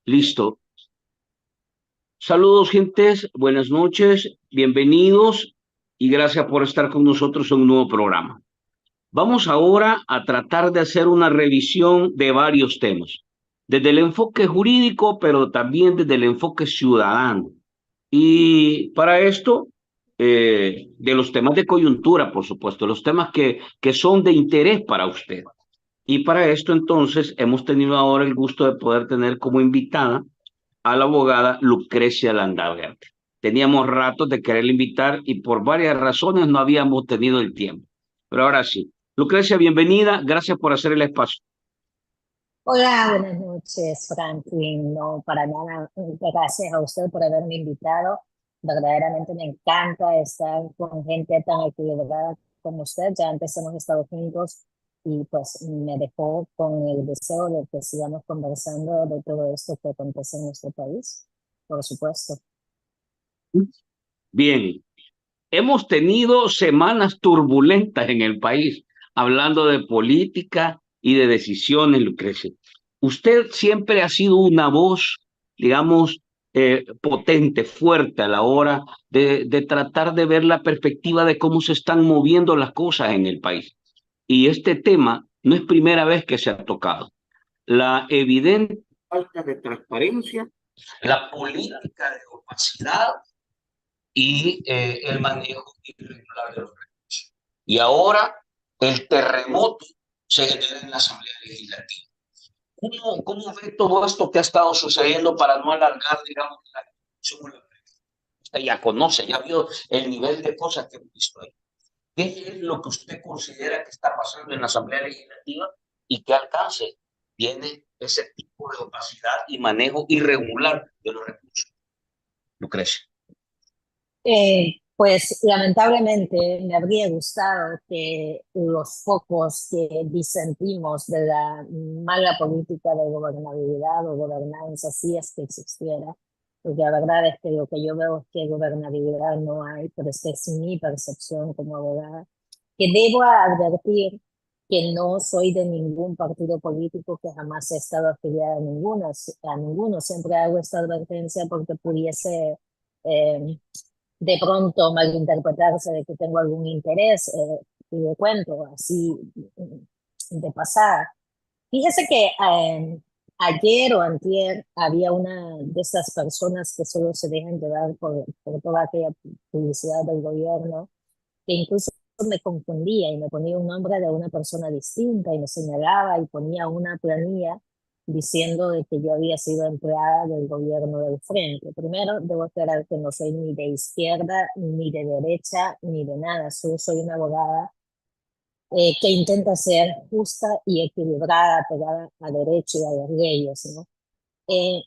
Listo. Saludos, gentes. Buenas noches. Bienvenidos y gracias por estar con nosotros en un nuevo programa. Vamos ahora a tratar de hacer una revisión de varios temas, desde el enfoque jurídico, pero también desde el enfoque ciudadano. Y para esto, de los temas de coyuntura, por supuesto, los temas que son de interés para usted. Y para esto, entonces, hemos tenido ahora el gusto de poder tener como invitada a la abogada Lucrecia Landaverde. Teníamos ratos de quererla invitar y por varias razones no habíamos tenido el tiempo. Pero ahora sí. Lucrecia, bienvenida. Gracias por hacer el espacio. Hola, buenas noches, Franklin. No, para nada. Gracias a usted por haberme invitado. Verdaderamente me encanta estar con gente tan equilibrada como usted. Ya antes hemos estado juntos y pues me dejó con el deseo de que sigamos conversando de todo esto que acontece en nuestro país, por supuesto. Bien, hemos tenido semanas turbulentas en el país, hablando de política y de decisiones, Lucrecia. Usted siempre ha sido una voz, digamos, potente, fuerte a la hora de tratar de ver la perspectiva de cómo se están moviendo las cosas en el país. Y este tema no es primera vez que se ha tocado. La evidente falta de transparencia, la política de opacidad y el manejo irregular de los recursos. Y ahora el terremoto se genera en la Asamblea Legislativa. ¿Cómo ve todo esto que ha estado sucediendo para no alargar, digamos, la discusión? Usted ya conoce, ya vio el nivel de cosas que hemos visto ahí. ¿Qué es lo que usted considera que está pasando en la Asamblea Legislativa y qué alcance tiene ese tipo de opacidad y manejo irregular de los recursos? Lucrecia. Pues lamentablemente me habría gustado que los focos que disentimos de la mala política de gobernabilidad o gobernanza, si es que existiera, porque la verdad es que lo que yo veo es que gobernabilidad no hay, pero esta es mi percepción como abogada, que debo advertir que no soy de ningún partido político, que jamás he estado afiliada a ninguno. Siempre hago esta advertencia porque pudiese eh, de pronto malinterpretarse de que tengo algún interés, y le cuento así de pasada. Fíjese que ayer o antier había una de esas personas que solo se dejan llevar por toda aquella publicidad del gobierno, que incluso me confundía y me ponía un nombre de una persona distinta y me señalaba y ponía una planilla diciendo de que yo había sido empleada del gobierno del frente. Primero, debo aclarar que no soy ni de izquierda, ni de derecha, ni de nada. Solo soy una abogada que intenta ser justa y equilibrada, pegada a derecho y a las leyes, ¿no? Eh,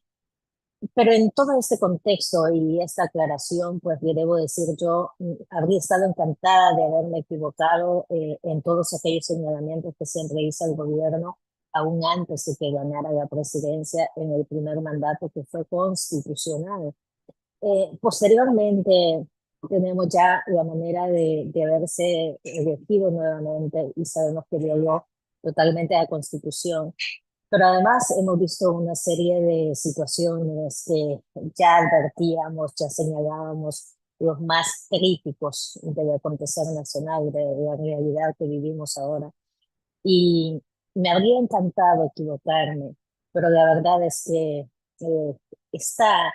pero en todo este contexto y esta aclaración, pues le debo decir, yo habría estado encantada de haberme equivocado en todos aquellos señalamientos que siempre hizo el gobierno, aún antes de que ganara la presidencia en el primer mandato que fue constitucional. Posteriormente tenemos ya la manera de haberse elegido nuevamente y sabemos que violó totalmente la Constitución, pero además hemos visto una serie de situaciones que ya advertíamos, ya señalábamos, los más críticos del acontecer nacional, de la realidad que vivimos ahora. Y me habría encantado equivocarme, pero la verdad es que eh, esta,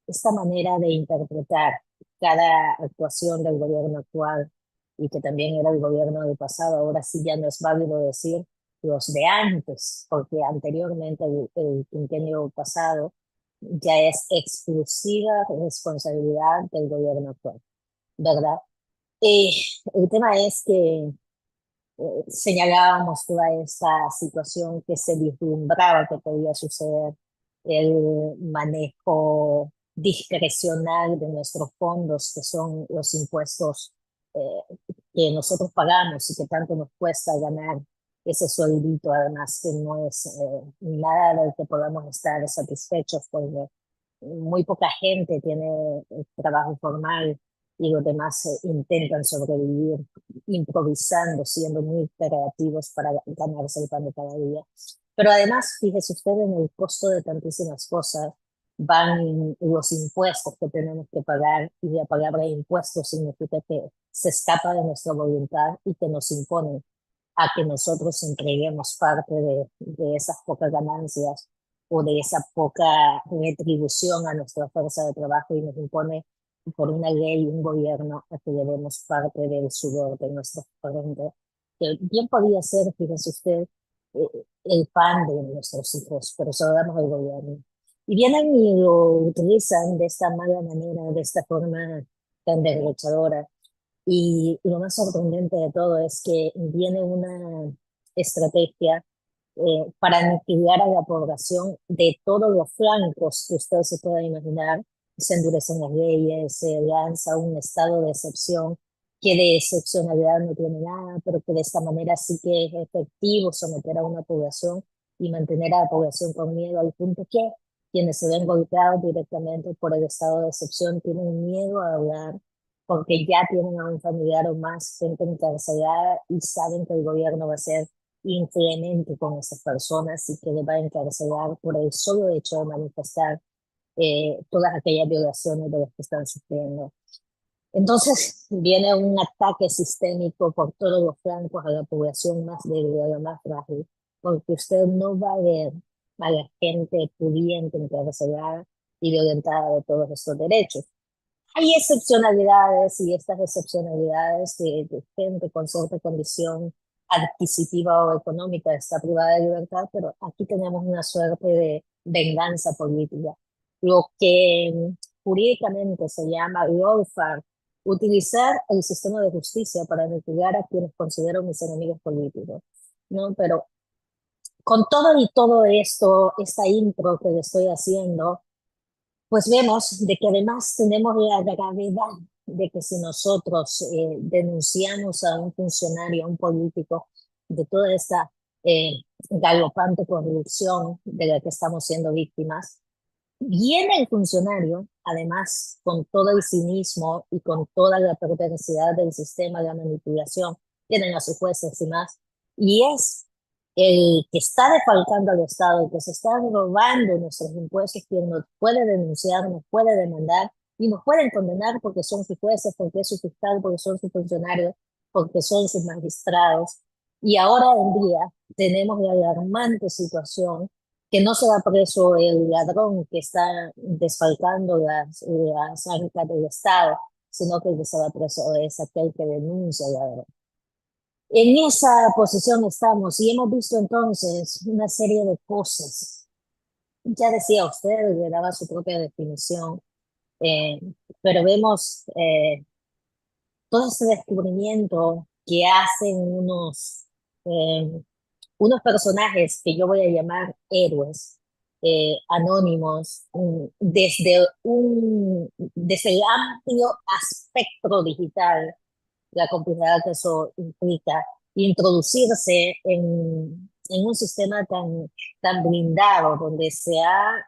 esta manera de interpretar cada actuación del gobierno actual y que también era el gobierno del pasado, ahora sí ya no es válido decir los de antes, porque anteriormente el quinquenio pasado ya es exclusiva responsabilidad del gobierno actual, ¿verdad? Eh, el tema es que señalábamos toda esta situación que se vislumbraba que podía suceder, el manejo discrecional de nuestros fondos, que son los impuestos que nosotros pagamos y que tanto nos cuesta ganar ese sueldito, además que no es nada del que podamos estar satisfechos, porque muy poca gente tiene trabajo formal y los demás intentan sobrevivir improvisando, siendo muy creativos para ganarse el pan de cada día. Pero además, fíjese usted en el costo de tantísimas cosas, van los impuestos que tenemos que pagar, y la palabra impuestos significa que se escapa de nuestra voluntad y que nos imponen a que nosotros entreguemos parte de esas pocas ganancias o de esa poca retribución a nuestra fuerza de trabajo, y nos impone por una ley un gobierno a que le demos parte del sudor de nuestra frente, que bien podía ser, fíjese usted, el pan de nuestros hijos, pero se lo damos al gobierno. Y vienen y lo utilizan de esta mala manera, de esta forma tan derrochadora. Y lo más sorprendente de todo es que viene una estrategia para aniquilar a la población de todos los flancos que usted se pueda imaginar. Se endurecen las leyes, se lanza un estado de excepción que de excepcionalidad no tiene nada, pero que de esta manera sí que es efectivo someter a una población y mantener a la población con miedo, al punto que quienes se ven golpeados directamente por el estado de excepción tienen miedo a hablar porque ya tienen a un familiar o más gente encarcelada y saben que el gobierno va a ser inclemente con esas personas y que les va a encarcelar por el solo hecho de manifestar todas aquellas violaciones de las que están sufriendo. Entonces viene un ataque sistémico por todos los flancos a la población más débil, a la más frágil, porque usted no va a ver a la gente pudiente, encarcelada y violentada de todos estos derechos. Hay excepcionalidades, y estas excepcionalidades de gente con cierta condición adquisitiva o económica está privada de libertad, pero aquí tenemos una suerte de venganza política. Lo que jurídicamente se llama lawfare, utilizar el sistema de justicia para aniquilar a quienes considero mis enemigos políticos, ¿no? Pero con todo y todo esto, esta intro que le estoy haciendo, pues vemos de que además tenemos la gravedad de que si nosotros denunciamos a un funcionario, a un político, de toda esta eh, galopante corrupción de la que estamos siendo víctimas, viene el funcionario, además, con todo el cinismo y con toda la perversidad del sistema de manipulación, tienen a sus jueces y más, y es el que está defalcando al Estado, el que se está robando nuestros impuestos, quien nos puede denunciar, nos puede demandar y nos pueden condenar porque son sus jueces, porque es su fiscal, porque son sus funcionarios, porque son sus magistrados. Y ahora en día tenemos la alarmante situación que no se da preso el ladrón que está desfalcando las arcas del Estado, sino que el que se da preso es aquel que denuncia al ladrón. En esa posición estamos y hemos visto entonces una serie de cosas. Ya decía usted, le daba su propia definición, eh, pero vemos todo este descubrimiento que hacen eh, unos personajes que yo voy a llamar héroes, anónimos, desde el amplio aspecto digital, la complejidad que eso implica, introducirse en un sistema tan blindado donde se ha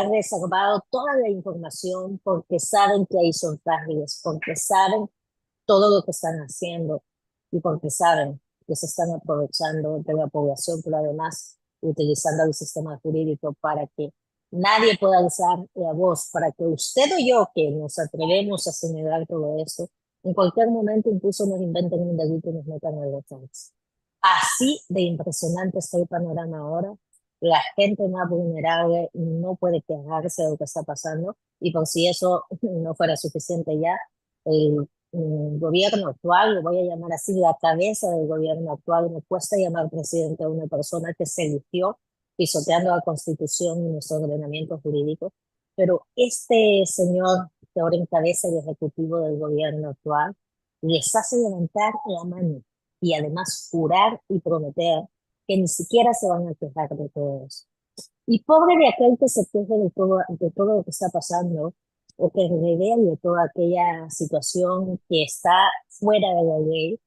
reservado toda la información porque saben que ahí son frágiles, porque saben todo lo que están haciendo y porque saben que se están aprovechando de la población, pero además utilizando el sistema jurídico para que nadie pueda alzar la voz, para que usted o yo, que nos atrevemos a señalar todo esto, en cualquier momento incluso nos inventen un delito y nos metan en los cárceles. Así de impresionante está el panorama ahora. La gente más vulnerable no puede quejarse de lo que está pasando, y por si eso no fuera suficiente ya, el gobierno actual, lo voy a llamar así, la cabeza del gobierno actual, me cuesta llamar presidente a una persona que se eligió pisoteando la Constitución y nuestro ordenamiento jurídico, pero este señor que ahora encabeza el ejecutivo del gobierno actual les hace levantar la mano y además jurar y prometer que ni siquiera se van a quejar de todo eso. Y pobre de aquel que se queje de todo lo que está pasando, o que revele toda aquella situación que está fuera de la ley,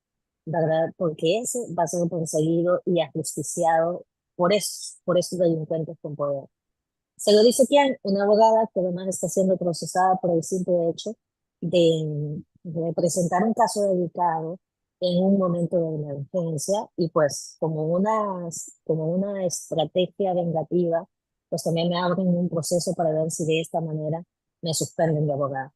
¿verdad? Porque ese va a ser perseguido y ajusticiado por esos delincuentes con poder. ¿Se lo dice quién? Una abogada que además está siendo procesada por el simple hecho de presentar un caso delicado en un momento de emergencia y pues como una estrategia vengativa, pues también me abren un proceso para ver si de esta manera me suspenden de abogado.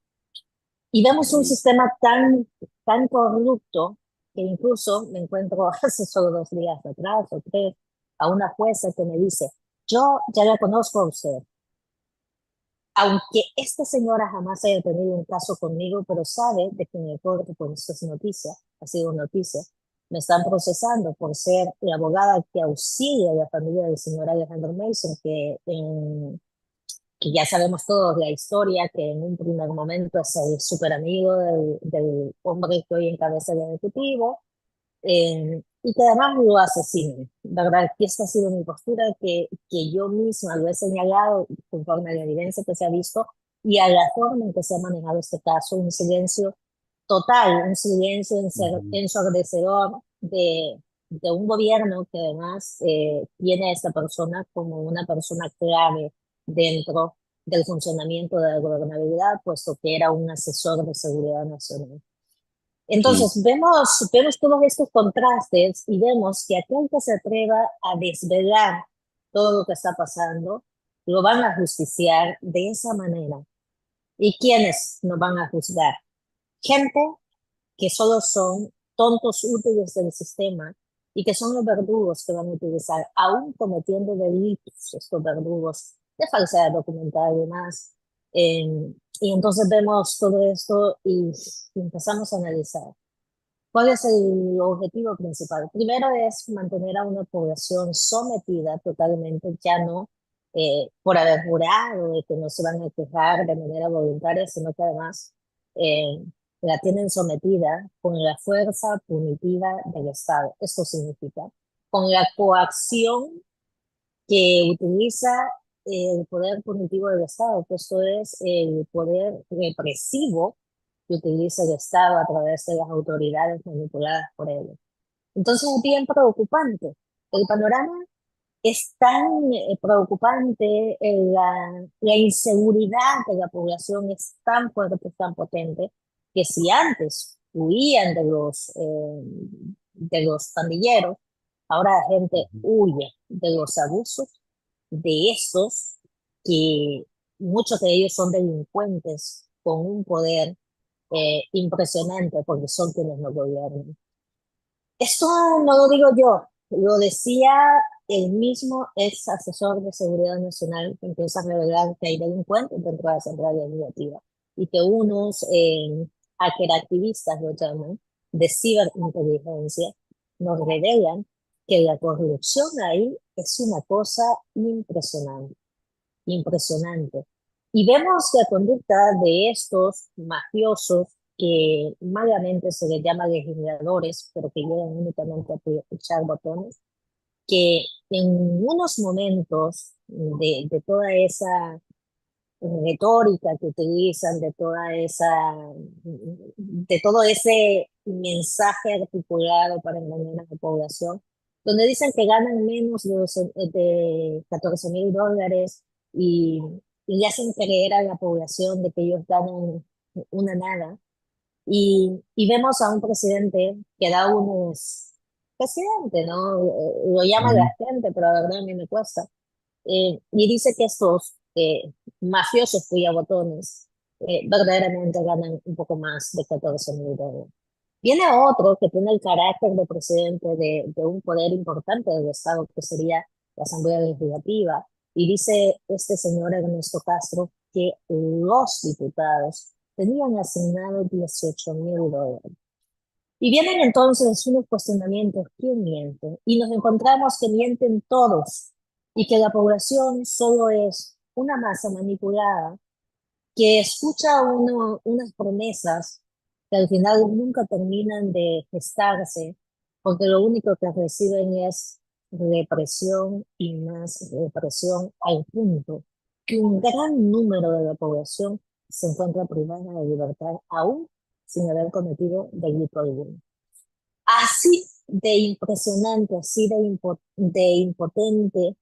Y vemos un Sí. sistema tan corrupto que incluso me encuentro hace solo 2 días atrás o 3 a una jueza que me dice, yo ya la conozco a usted, aunque esta señora jamás haya tenido un caso conmigo, pero sabe de que en el corte, por esto es noticia, ha sido noticia, me están procesando por ser la abogada que auxilia a la familia del señor Alejandro Mason, que ya sabemos todos la historia, que en un primer momento es el súper amigo del hombre que hoy encabeza el ejecutivo, y que además lo asesinen, ¿verdad? Que esta ha sido mi postura, que yo misma lo he señalado conforme a la evidencia que se ha visto y a la forma en que se ha manejado este caso, un silencio total, un silencio Ujú. ensordecedor de un gobierno que además tiene a esta persona como una persona clave dentro del funcionamiento de la gobernabilidad, puesto que era un asesor de seguridad nacional. Sí. Entonces, vemos todos estos contrastes y vemos que aquel que se atreva a desvelar todo lo que está pasando, lo van a justiciar de esa manera. ¿Y quiénes nos van a juzgar? Gente que solo son tontos útiles del sistema y que son los verdugos que van a utilizar, aún cometiendo delitos, estos verdugos de falsedad documental y demás. Y entonces vemos todo esto y empezamos a analizar. ¿Cuál es el objetivo principal? Primero es mantener a una población sometida totalmente, ya no por haber jurado de que no se van a quejar de manera voluntaria, sino que además eh, la tienen sometida con la fuerza punitiva del Estado. Esto significa con la coacción que utiliza el poder punitivo del Estado, que esto es el poder represivo que utiliza el Estado a través de las autoridades manipuladas por él. Entonces es bien preocupante. El panorama es tan preocupante, la inseguridad de la población es tan fuerte, tan potente, que si antes huían de los pandilleros, ahora la gente Ujú. huye de los abusos de estos, que muchos de ellos son delincuentes con un poder impresionante porque son quienes nos gobiernan. Esto no lo digo yo, lo decía el mismo ex asesor de seguridad nacional que empieza a revelar que hay delincuentes dentro de la Asamblea Legislativa y que unos hackeractivistas lo llaman de ciberinteligencia nos revelan que la corrupción ahí es una cosa impresionante, impresionante. Y vemos la conducta de estos mafiosos que malamente se les llama legisladores, pero que llegan únicamente a echar botones, que en unos momentos de toda esa retórica que utilizan, de todo ese mensaje articulado para engañar a la población, donde dicen que ganan menos de 14.000 dólares y, y le hacen creer a la población de que ellos ganan una nada. Y vemos a un presidente que da unos, presidente, ¿no? Lo llama la Ujú. gente, pero la verdad a mí me cuesta, y dice que estos mafiosos cuyabotones verdaderamente ganan un poco más de 14.000 dólares. Viene otro que tiene el carácter de presidente de un poder importante del Estado, que sería la Asamblea Legislativa, y dice este señor Ernesto Castro que los diputados tenían asignados 18.000 dólares. Y vienen entonces unos cuestionamientos, ¿quién miente? Y nos encontramos que mienten todos y que la población solo es una masa manipulada que escucha unas promesas que al final nunca terminan de gestarse porque lo único que reciben es represión y más represión al punto que un gran número de la población se encuentra privada de libertad aún sin haber cometido delito alguno. Así de impresionante, así de impotente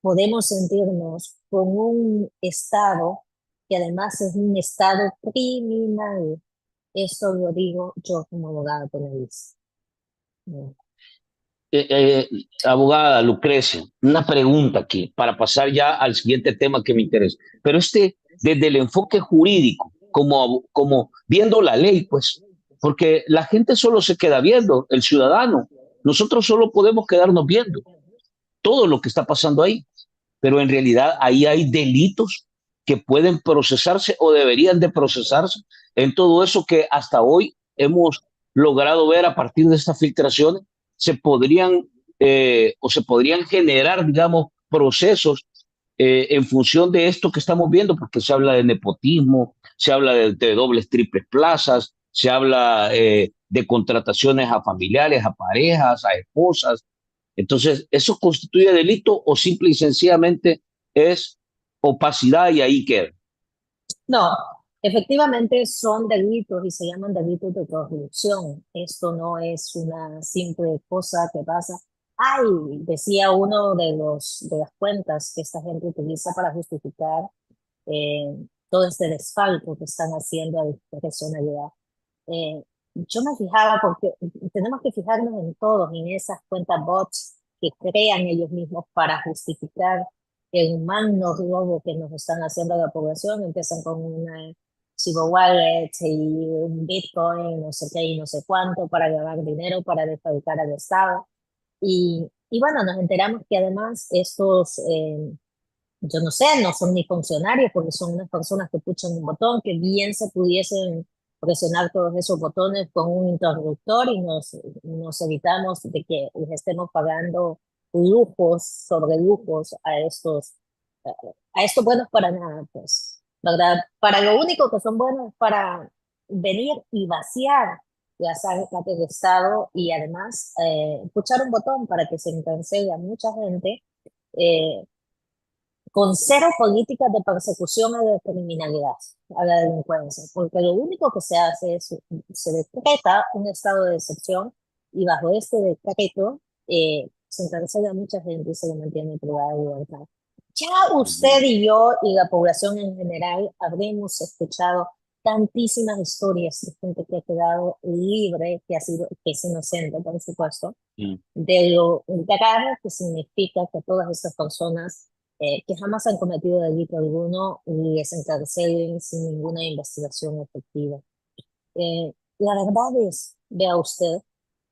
podemos sentirnos con un Estado que además es un Estado criminal. Esto lo digo yo como abogada penalista. Mm. Eh, eh, Abogada Lucrecia, una pregunta aquí para pasar ya al siguiente tema que me interesa. Pero desde el enfoque jurídico, como viendo la ley, pues, porque la gente solo se queda viendo, el ciudadano. Nosotros solo podemos quedarnos viendo todo lo que está pasando ahí, pero en realidad ahí hay delitos que pueden procesarse o deberían de procesarse en todo eso que hasta hoy hemos logrado ver a partir de estas filtraciones, se podrían o se podrían generar, digamos, procesos en función de esto que estamos viendo, porque se habla de nepotismo, se habla de dobles, triples plazas, se habla de contrataciones a familiares, a parejas, a esposas, entonces, ¿eso constituye delito o simple y sencillamente es opacidad y ahí queda? No, efectivamente son delitos y se llaman delitos de corrupción. Esto no es una simple cosa que pasa. Ay, decía uno de las cuentas que esta gente utiliza para justificar todo este desfalco que están haciendo a discrecionalidad. Yo me fijaba porque tenemos que fijarnos en todos, en esas cuentas bots que crean ellos mismos para justificar el magno robo que nos están haciendo a la población. Empiezan con una Chivo Wallet y un Bitcoin, no sé qué y no sé cuánto, para ganar dinero, para defraudar al Estado. Y bueno, nos enteramos que además estos, yo no sé, no son ni funcionarios porque son unas personas que puchan un botón, que bien se pudiesen presionar todos esos botones con un interruptor y nos evitamos de que les estemos pagando lujos sobre lujos a estos buenos para nada, pues, ¿verdad? Para lo único que son buenos es para venir y vaciar las arcas del Estado y además puchar un botón para que se encarcele a mucha gente. eh, con cero políticas de persecución a la criminalidad, a la delincuencia, porque lo único que se hace es, se decreta un estado de excepción y bajo este decreto se encarcela a mucha gente y se le mantiene privada de libertad. Ya usted Ujú. y yo y la población en general habremos escuchado tantísimas historias de gente que ha quedado libre, que ha sido, que es inocente, por supuesto, Mm. de lo grave que significa que todas estas personas que jamás han cometido delito alguno les encarcelen sin ninguna investigación efectiva. La verdad es, vea usted,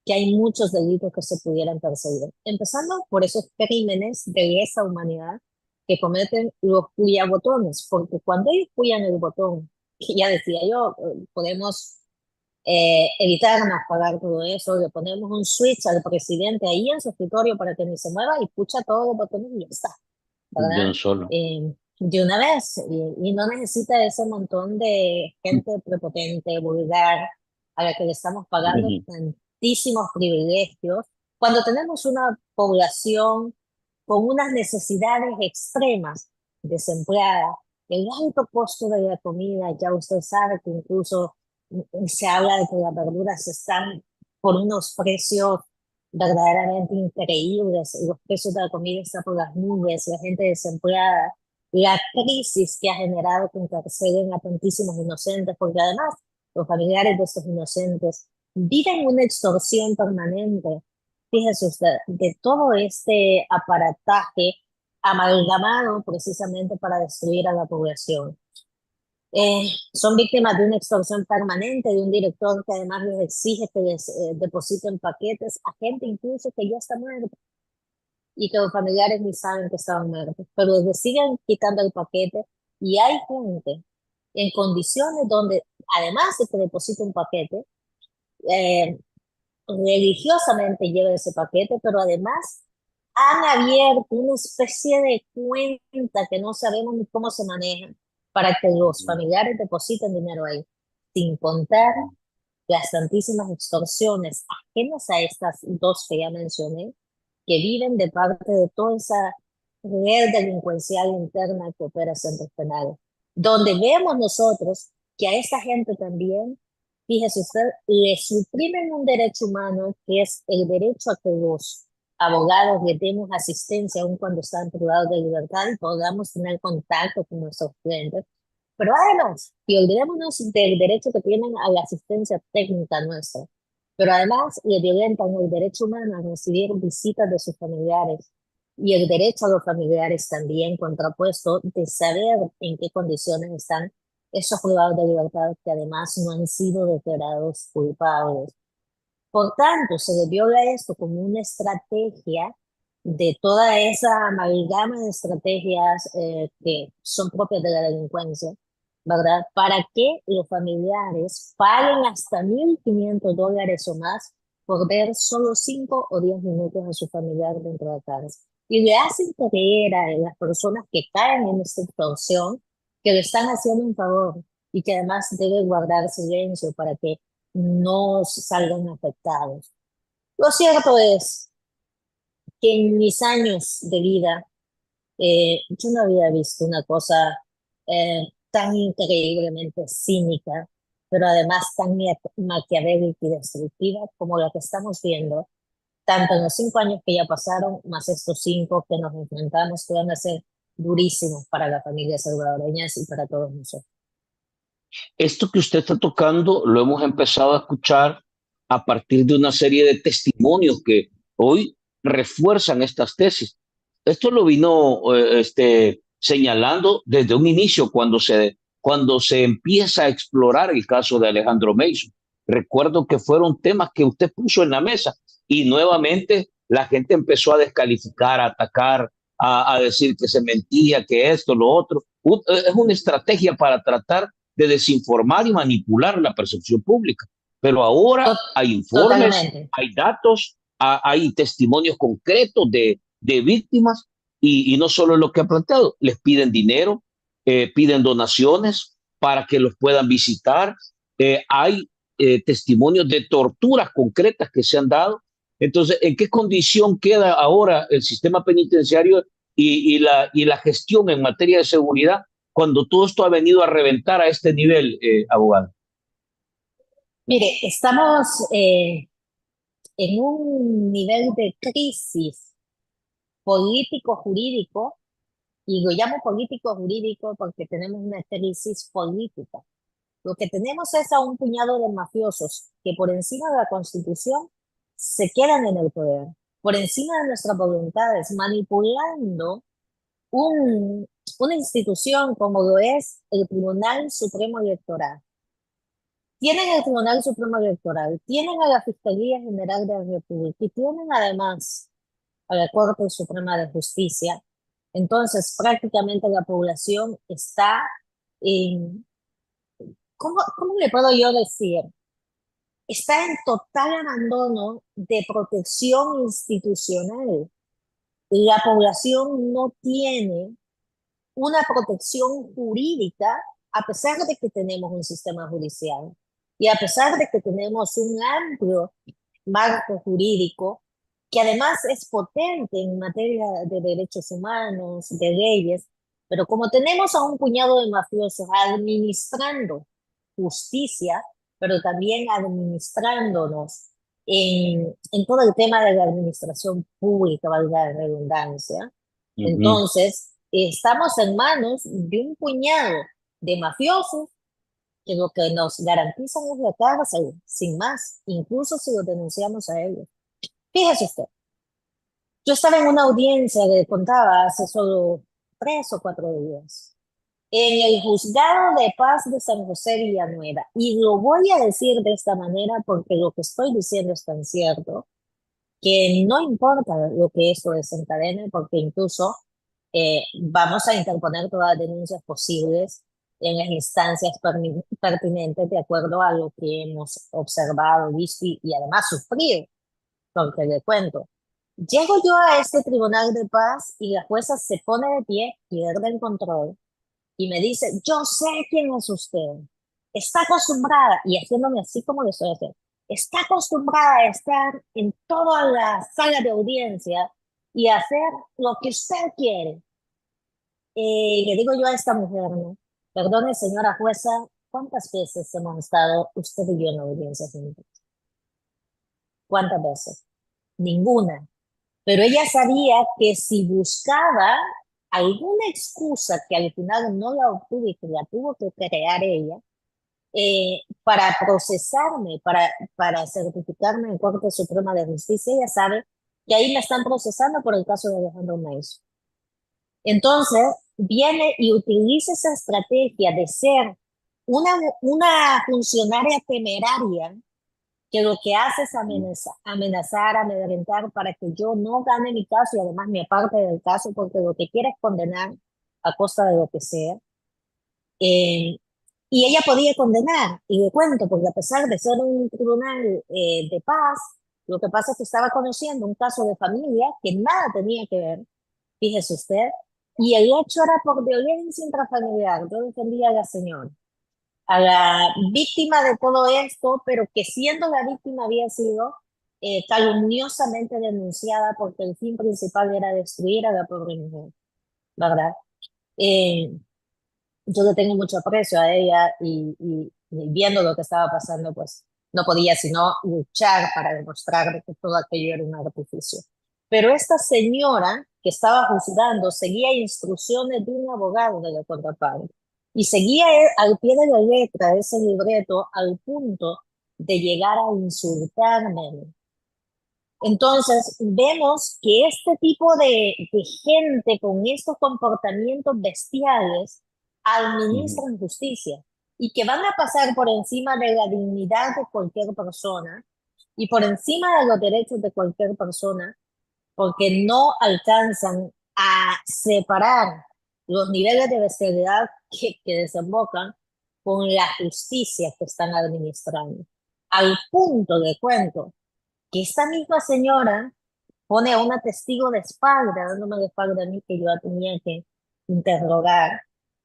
que hay muchos delitos que se pudieran perseguir, empezando por esos crímenes de lesa humanidad que cometen los botones, porque cuando ellos cuyan el botón, que ya decía yo, podemos evitarnos pagar todo eso, le ponemos un switch al presidente ahí en su escritorio para que ni se mueva y pucha todos los botones y ya está, De ¿verdad? un solo. De una vez y no necesita ese montón de gente prepotente, vulgar, a la que le estamos pagando Ujú. tantísimos privilegios, cuando tenemos una población con unas necesidades extremas, desempleada, el alto costo de la comida, ya usted sabe que incluso se habla de que las verduras están por unos precios verdaderamente increíbles, los precios de la comida están por las nubes, la gente desempleada, la crisis que ha generado que encarcelen a tantísimos inocentes, porque además los familiares de estos inocentes viven una extorsión permanente. Fíjese usted, de todo este aparataje amalgamado precisamente para destruir a la población. Son víctimas de una extorsión permanente de un director que además les exige que les depositen paquetes a gente incluso que ya está muerta y que los familiares ni saben que estaban muertos, pero les siguen quitando el paquete y hay gente en condiciones donde además de que deposite un paquete, eh, religiosamente lleva ese paquete, pero además han abierto una especie de cuenta que no sabemos ni cómo se maneja para que los Ujú. familiares depositen dinero ahí, sin contar las tantísimas extorsiones ajenas a estas dos que ya mencioné, que viven de parte de toda esa red delincuencial interna que opera centros penales, donde vemos nosotros que a esta gente también, fíjese usted, le suprimen un derecho humano que es el derecho a que los abogados le demos asistencia aun cuando están privados de libertad y podamos tener contacto con nuestros clientes. Pero además, y olvidémonos del derecho que tienen a la asistencia técnica nuestra. pero además le violentan el derecho humano a recibir visitas de sus familiares y el derecho a los familiares también contrapuesto de saber en qué condiciones están esos privados de libertad que además no han sido declarados culpables. Por tanto, se le viola esto como una estrategia de toda esa amalgama de estrategias que son propias de la delincuencia, ¿verdad? Para que los familiares paguen hasta $1,500 o más por ver solo 5 o 10 minutos a su familiar dentro de casa. Y le hacen creer a las personas que caen en esta extorsión que le están haciendo un favor y que además debe guardar silencio para que no salgan afectados. Lo cierto es que en mis años de vida yo no había visto una cosa tan increíblemente cínica, pero además tan maquiavélica y destructiva como la que estamos viendo, tanto en los 5 años que ya pasaron, más estos 5 que nos enfrentamos, que van a ser durísimos para las familias salvadoreñas y para todos nosotros. Esto que usted está tocando lo hemos empezado a escuchar a partir de una serie de testimonios que hoy refuerzan estas tesis. Esto lo vino señalando desde un inicio cuando se empieza a explorar el caso de Alejandro Mason. Recuerdo que fueron temas que usted puso en la mesa y nuevamente la gente empezó a descalificar, a atacar, a decir que se mentía, que esto, lo otro. Es una estrategia para tratar de desinformar y manipular la percepción pública. Pero ahora Tot- hay informes, Totalmente. hay datos, hay testimonios concretos de víctimas y no solo lo que han planteado, les piden dinero, piden donaciones para que los puedan visitar, hay testimonios de torturas concretas que se han dado. Entonces, ¿en qué condición queda ahora el sistema penitenciario y la gestión en materia de seguridad cuando todo esto ha venido a reventar a este nivel, abogado? Mire, estamos en un nivel de crisis político-jurídico, y lo llamo político-jurídico porque tenemos una crisis política. Lo que tenemos es a un puñado de mafiosos que por encima de la Constitución se quedan en el poder, por encima de nuestras voluntades, manipulando un, una institución como lo es el Tribunal Supremo Electoral. Tienen el Tribunal Supremo Electoral, tienen a la Fiscalía General de la República y tienen además a la Corte Suprema de Justicia. Entonces, prácticamente la población está en, ¿cómo le puedo yo decir? Está en total abandono de protección institucional. La población no tiene una protección jurídica a pesar de que tenemos un sistema judicial y a pesar de que tenemos un amplio marco jurídico que además es potente en materia de derechos humanos, de leyes, pero como tenemos a un puñado de mafiosos administrando justicia, pero también administrándonos en todo el tema de la administración pública, valga la redundancia, Uh -huh. entonces estamos en manos de un puñado de mafiosos que lo que nos garantizan es la cárcel, sin más, incluso si lo denunciamos a ellos. Fíjese usted, yo estaba en una audiencia que contaba hace solo 3 o 4 días, en el juzgado de paz de San José Villanueva, y lo voy a decir de esta manera porque lo que estoy diciendo es tan cierto, que no importa lo que esto desencadene, porque incluso vamos a interponer todas las denuncias posibles en las instancias pertinentes de acuerdo a lo que hemos observado, visto y además sufrido, porque le cuento. Llego yo a este tribunal de paz y la jueza se pone de pie, pierde el control y me dice, yo sé quién es usted. Está acostumbrada, y haciéndome así como le estoy haciendo, está acostumbrada a estar en toda la sala de audiencia y hacer lo que usted quiere. Le digo yo a esta mujer, ¿no? Perdone, señora jueza, ¿cuántas veces hemos estado usted y yo en la audiencia juntos? ¿Cuántas veces? Ninguna. Pero ella sabía que si buscaba alguna excusa que al final no la obtuvo y que la tuvo que crear ella, para procesarme, para certificarme en Corte Suprema de Justicia. Ella sabe que ahí me están procesando por el caso de Alejandro Meiso. Entonces, viene y utiliza esa estrategia de ser una funcionaria temeraria que lo que hace es amenazar, amedrentar para que yo no gane mi caso y además me aparte del caso porque lo que quiere es condenar a costa de lo que sea. Eh, y ella podía condenar, y le cuento, porque a pesar de ser un tribunal de paz, lo que pasa es que estaba conociendo un caso de familia que nada tenía que ver, fíjese usted, y el hecho era por violencia intrafamiliar. Yo defendía a la señora, a la víctima de todo esto, pero que siendo la víctima había sido calumniosamente denunciada porque el fin principal era destruir a la pobre mujer, ¿verdad? Eh, yo le tengo mucho aprecio a ella y viendo lo que estaba pasando, pues no podía sino luchar para demostrar que todo aquello era un artificio. Pero esta señora que estaba juzgando seguía instrucciones de un abogado de la contraparte y seguía al pie de la letra de ese libreto al punto de llegar a insultarme. Entonces, vemos que este tipo de gente con estos comportamientos bestiales administran justicia y que van a pasar por encima de la dignidad de cualquier persona y por encima de los derechos de cualquier persona, porque no alcanzan a separar los niveles de bestialidad que desembocan con la justicia que están administrando. Al punto de cuento que esta misma señora pone a una testigo de espalda, dándome de espalda a mí que yo la tenía que interrogar.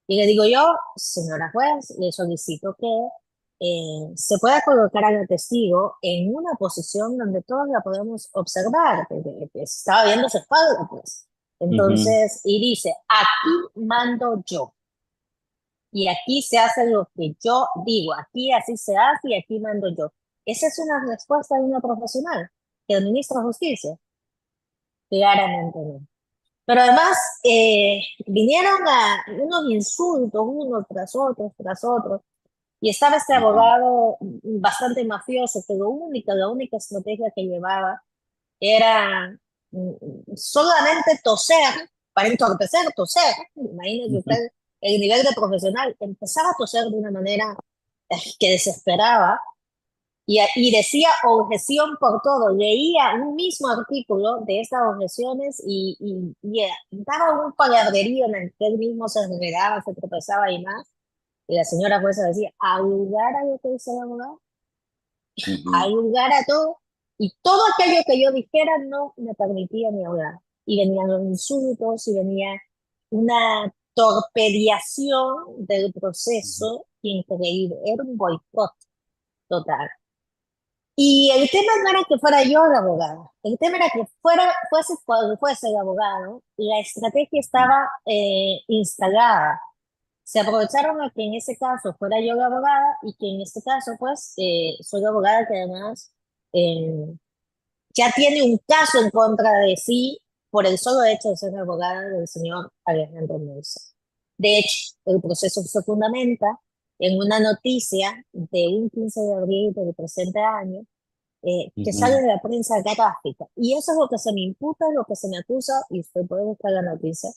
Y le digo yo, señora juez, le solicito que se pueda colocar a la testigo en una posición donde todos la podemos observar, porque estaba viendo su espalda, pues. Entonces, y dice, aquí mando yo. Y aquí se hace lo que yo digo, aquí así se hace y aquí mando yo. Esa es una respuesta de una profesional que administra justicia. Claramente no. Pero además vinieron a unos insultos, uno tras otro, y estaba este abogado bastante mafioso, que la única estrategia que llevaba era solamente toser, para entorpecer, toser. Imagínese usted el nivel de profesional, empezaba a toser de una manera que desesperaba y decía objeción por todo. Leía un mismo artículo de estas objeciones y daba un palabrerío en el que él mismo se enredaba, se tropezaba y más. Y la señora jueza decía, ¿al lugar a lo que dice el abogado? ¿Al lugar a todo? Y todo aquello que yo dijera no me permitía ni hablar. Y venían los insultos y venía una torpediación del proceso increíble. Era un boicot total. Y el tema no era que fuera yo la abogada, el tema era que fuese cuando fuese el abogado, la estrategia estaba instalada. Se aprovecharon a que en ese caso fuera yo la abogada y que en este caso, pues, soy la abogada que además eh, ya tiene un caso en contra de sí por el solo hecho de ser la abogada del señor Alejandro Meiso. De hecho, el proceso se fundamenta en una noticia de un 15 de abril del presente año que sale de la prensa gráfica. Y eso es lo que se me imputa, lo que se me acusa, y usted puede buscar la noticia,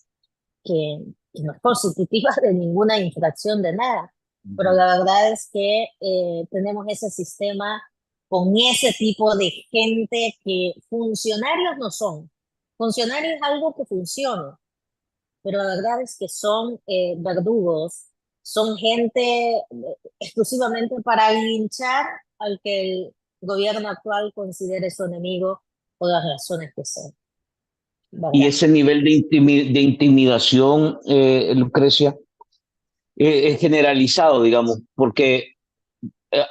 que no es constitutiva de ninguna infracción de nada. Pero la verdad es que tenemos ese sistema con ese tipo de gente que funcionarios no son. Funcionarios es algo que funciona, pero la verdad es que son verdugos, son gente exclusivamente para linchar al que el gobierno actual considere su enemigo por las razones que sean, Y ¿verdad? ese nivel de intimidación, Lucrecia, es generalizado, digamos, porque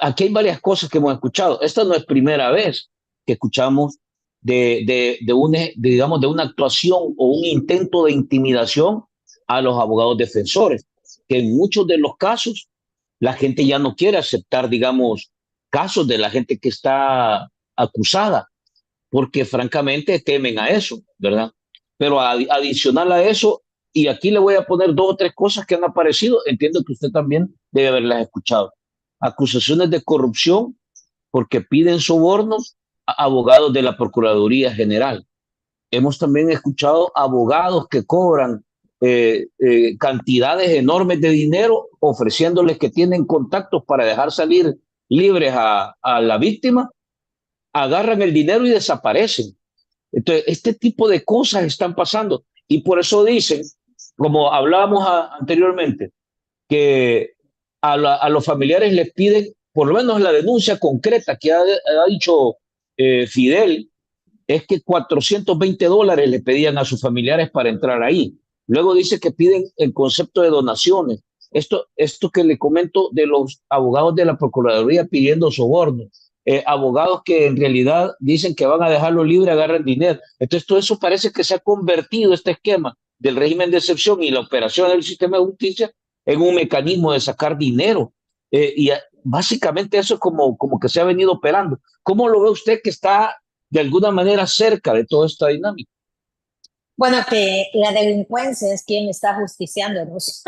aquí hay varias cosas que hemos escuchado. Esta no es primera vez que escuchamos digamos, de una actuación o un intento de intimidación a los abogados defensores, que en muchos de los casos la gente ya no quiere aceptar, digamos, casos de la gente que está acusada, porque francamente temen a eso, ¿verdad? Pero adicional a eso, y aquí le voy a poner dos o tres cosas que han aparecido, entiendo que usted también debe haberlas escuchado. acusaciones de corrupción porque piden sobornos a abogados de la Procuraduría General. Hemos también escuchado abogados que cobran cantidades enormes de dinero ofreciéndoles que tienen contactos para dejar salir libres a la víctima, agarran el dinero y desaparecen. Entonces, este tipo de cosas están pasando y por eso dicen, como hablábamos anteriormente, que a los familiares les piden por lo menos la denuncia concreta que ha dicho Fidel, es que $420 le pedían a sus familiares para entrar ahí. Luego dice que piden el concepto de donaciones. Esto que le comento de los abogados de la Procuraduría pidiendo sobornos, abogados que en realidad dicen que van a dejarlo libre, agarran dinero. Entonces todo eso parece que se ha convertido este esquema del régimen de excepción y la operación del sistema de justicia en un mecanismo de sacar dinero. Básicamente eso es como que se ha venido operando. ¿Cómo lo ve usted que está de alguna manera cerca de toda esta dinámica? Bueno, que la delincuencia es quien está justiciándonos.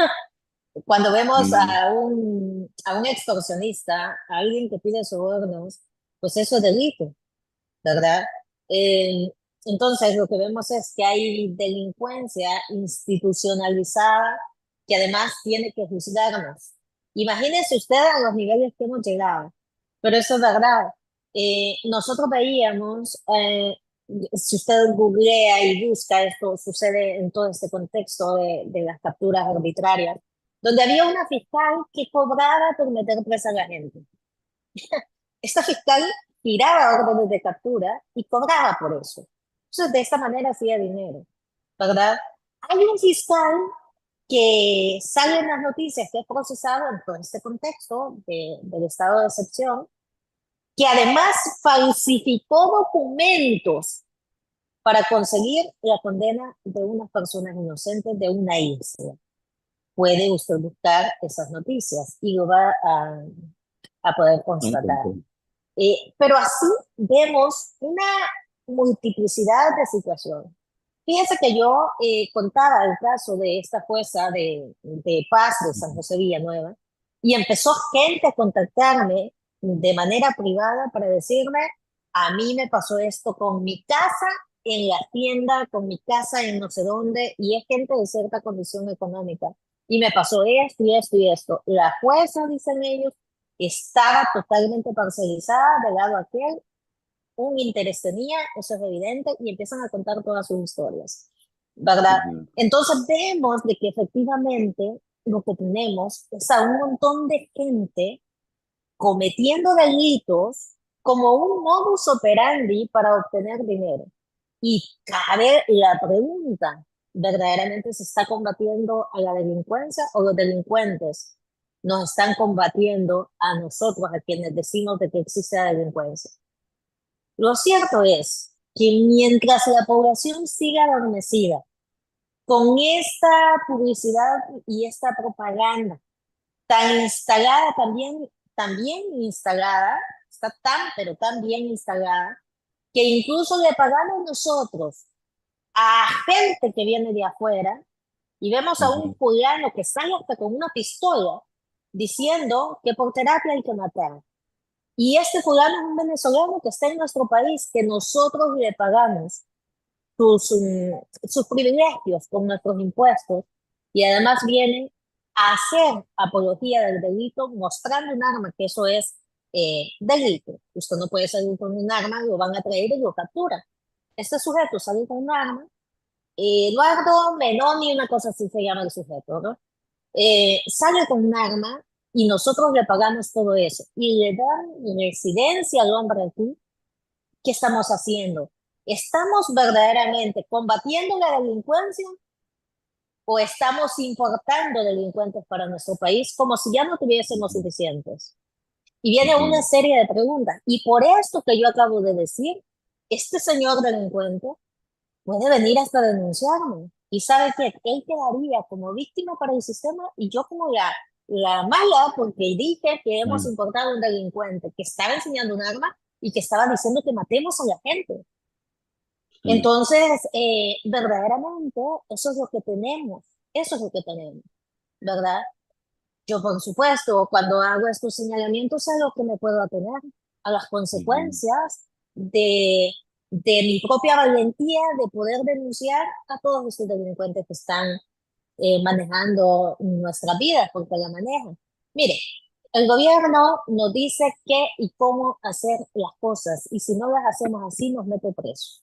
Cuando vemos a un extorsionista, a alguien que pide sobornos, pues eso es delito, ¿verdad? Eh, entonces, lo que vemos es que hay delincuencia institucionalizada que además tiene que juzgarnos. Imagínense usted a los niveles que hemos llegado, pero eso es verdad. Nosotros veíamos, si usted googlea y busca, esto sucede en todo este contexto de las capturas arbitrarias, donde había una fiscal que cobraba por meter presa a la gente. Esta fiscal tiraba órdenes de captura y cobraba por eso. Entonces, de esta manera hacía dinero, ¿verdad? Hay un fiscal que sale en las noticias que es procesado en todo este contexto del estado de excepción, que además falsificó documentos para conseguir la condena de unas personas inocentes de una isla. Puede usted buscar esas noticias y lo va a poder constatar. Pero así vemos una multiplicidad de situaciones. Fíjese que yo contaba el caso de esta jueza de paz de San José Villanueva y empezó gente a contactarme de manera privada para decirme, a mí me pasó esto con mi casa en la tienda, con mi casa en no sé dónde, y es gente de cierta condición económica. Y me pasó esto y esto y esto. La jueza, dicen ellos, estaba totalmente parcializada del lado aquel, un interés tenía, eso es evidente, y empiezan a contar todas sus historias, ¿verdad? Entonces vemos de que efectivamente lo que tenemos es a un montón de gente cometiendo delitos como un modus operandi para obtener dinero. Y cabe la pregunta, ¿verdaderamente se está combatiendo a la delincuencia o los delincuentes nos están combatiendo a nosotros, a quienes decimos de que existe la delincuencia? Lo cierto es que mientras la población siga adormecida con esta publicidad y esta propaganda tan instalada, también instalada, está tan, pero tan bien instalada, que incluso le pagamos nosotros a gente que viene de afuera y vemos a un fulano que sale hasta con una pistola diciendo que por terapia hay que matar. Y este fulano es un venezolano que está en nuestro país, que nosotros le pagamos sus privilegios con nuestros impuestos y además viene a hacer apología del delito mostrando un arma, que eso es delito. Usted no puede salir con un arma, lo van a traer y lo capturan. Este sujeto sale con un arma, Eduardo Meloni, una cosa así se llama el sujeto, ¿no? Sale con un arma y nosotros le pagamos todo eso y le dan residencia al hombre aquí. ¿Qué estamos haciendo? ¿Estamos verdaderamente combatiendo la delincuencia o estamos importando delincuentes para nuestro país como si ya no tuviésemos suficientes? Y viene una serie de preguntas. Y por esto que yo acabo de decir, este señor delincuente puede venir hasta denunciarme. Y sabe que él quedaría como víctima para el sistema y yo como la mala, porque dije que hemos importado un delincuente que estaba enseñando un arma y que estaba diciendo que matemos a la gente. Entonces, verdaderamente, eso es lo que tenemos, ¿verdad? Yo, por supuesto, cuando hago estos señalamientos, a lo que me puedo atener, a las Ujú, consecuencias de mi propia valentía de poder denunciar a todos estos delincuentes que están manejando nuestra vida, porque la manejan. Mire, el gobierno nos dice qué y cómo hacer las cosas, y si no las hacemos así, nos mete preso,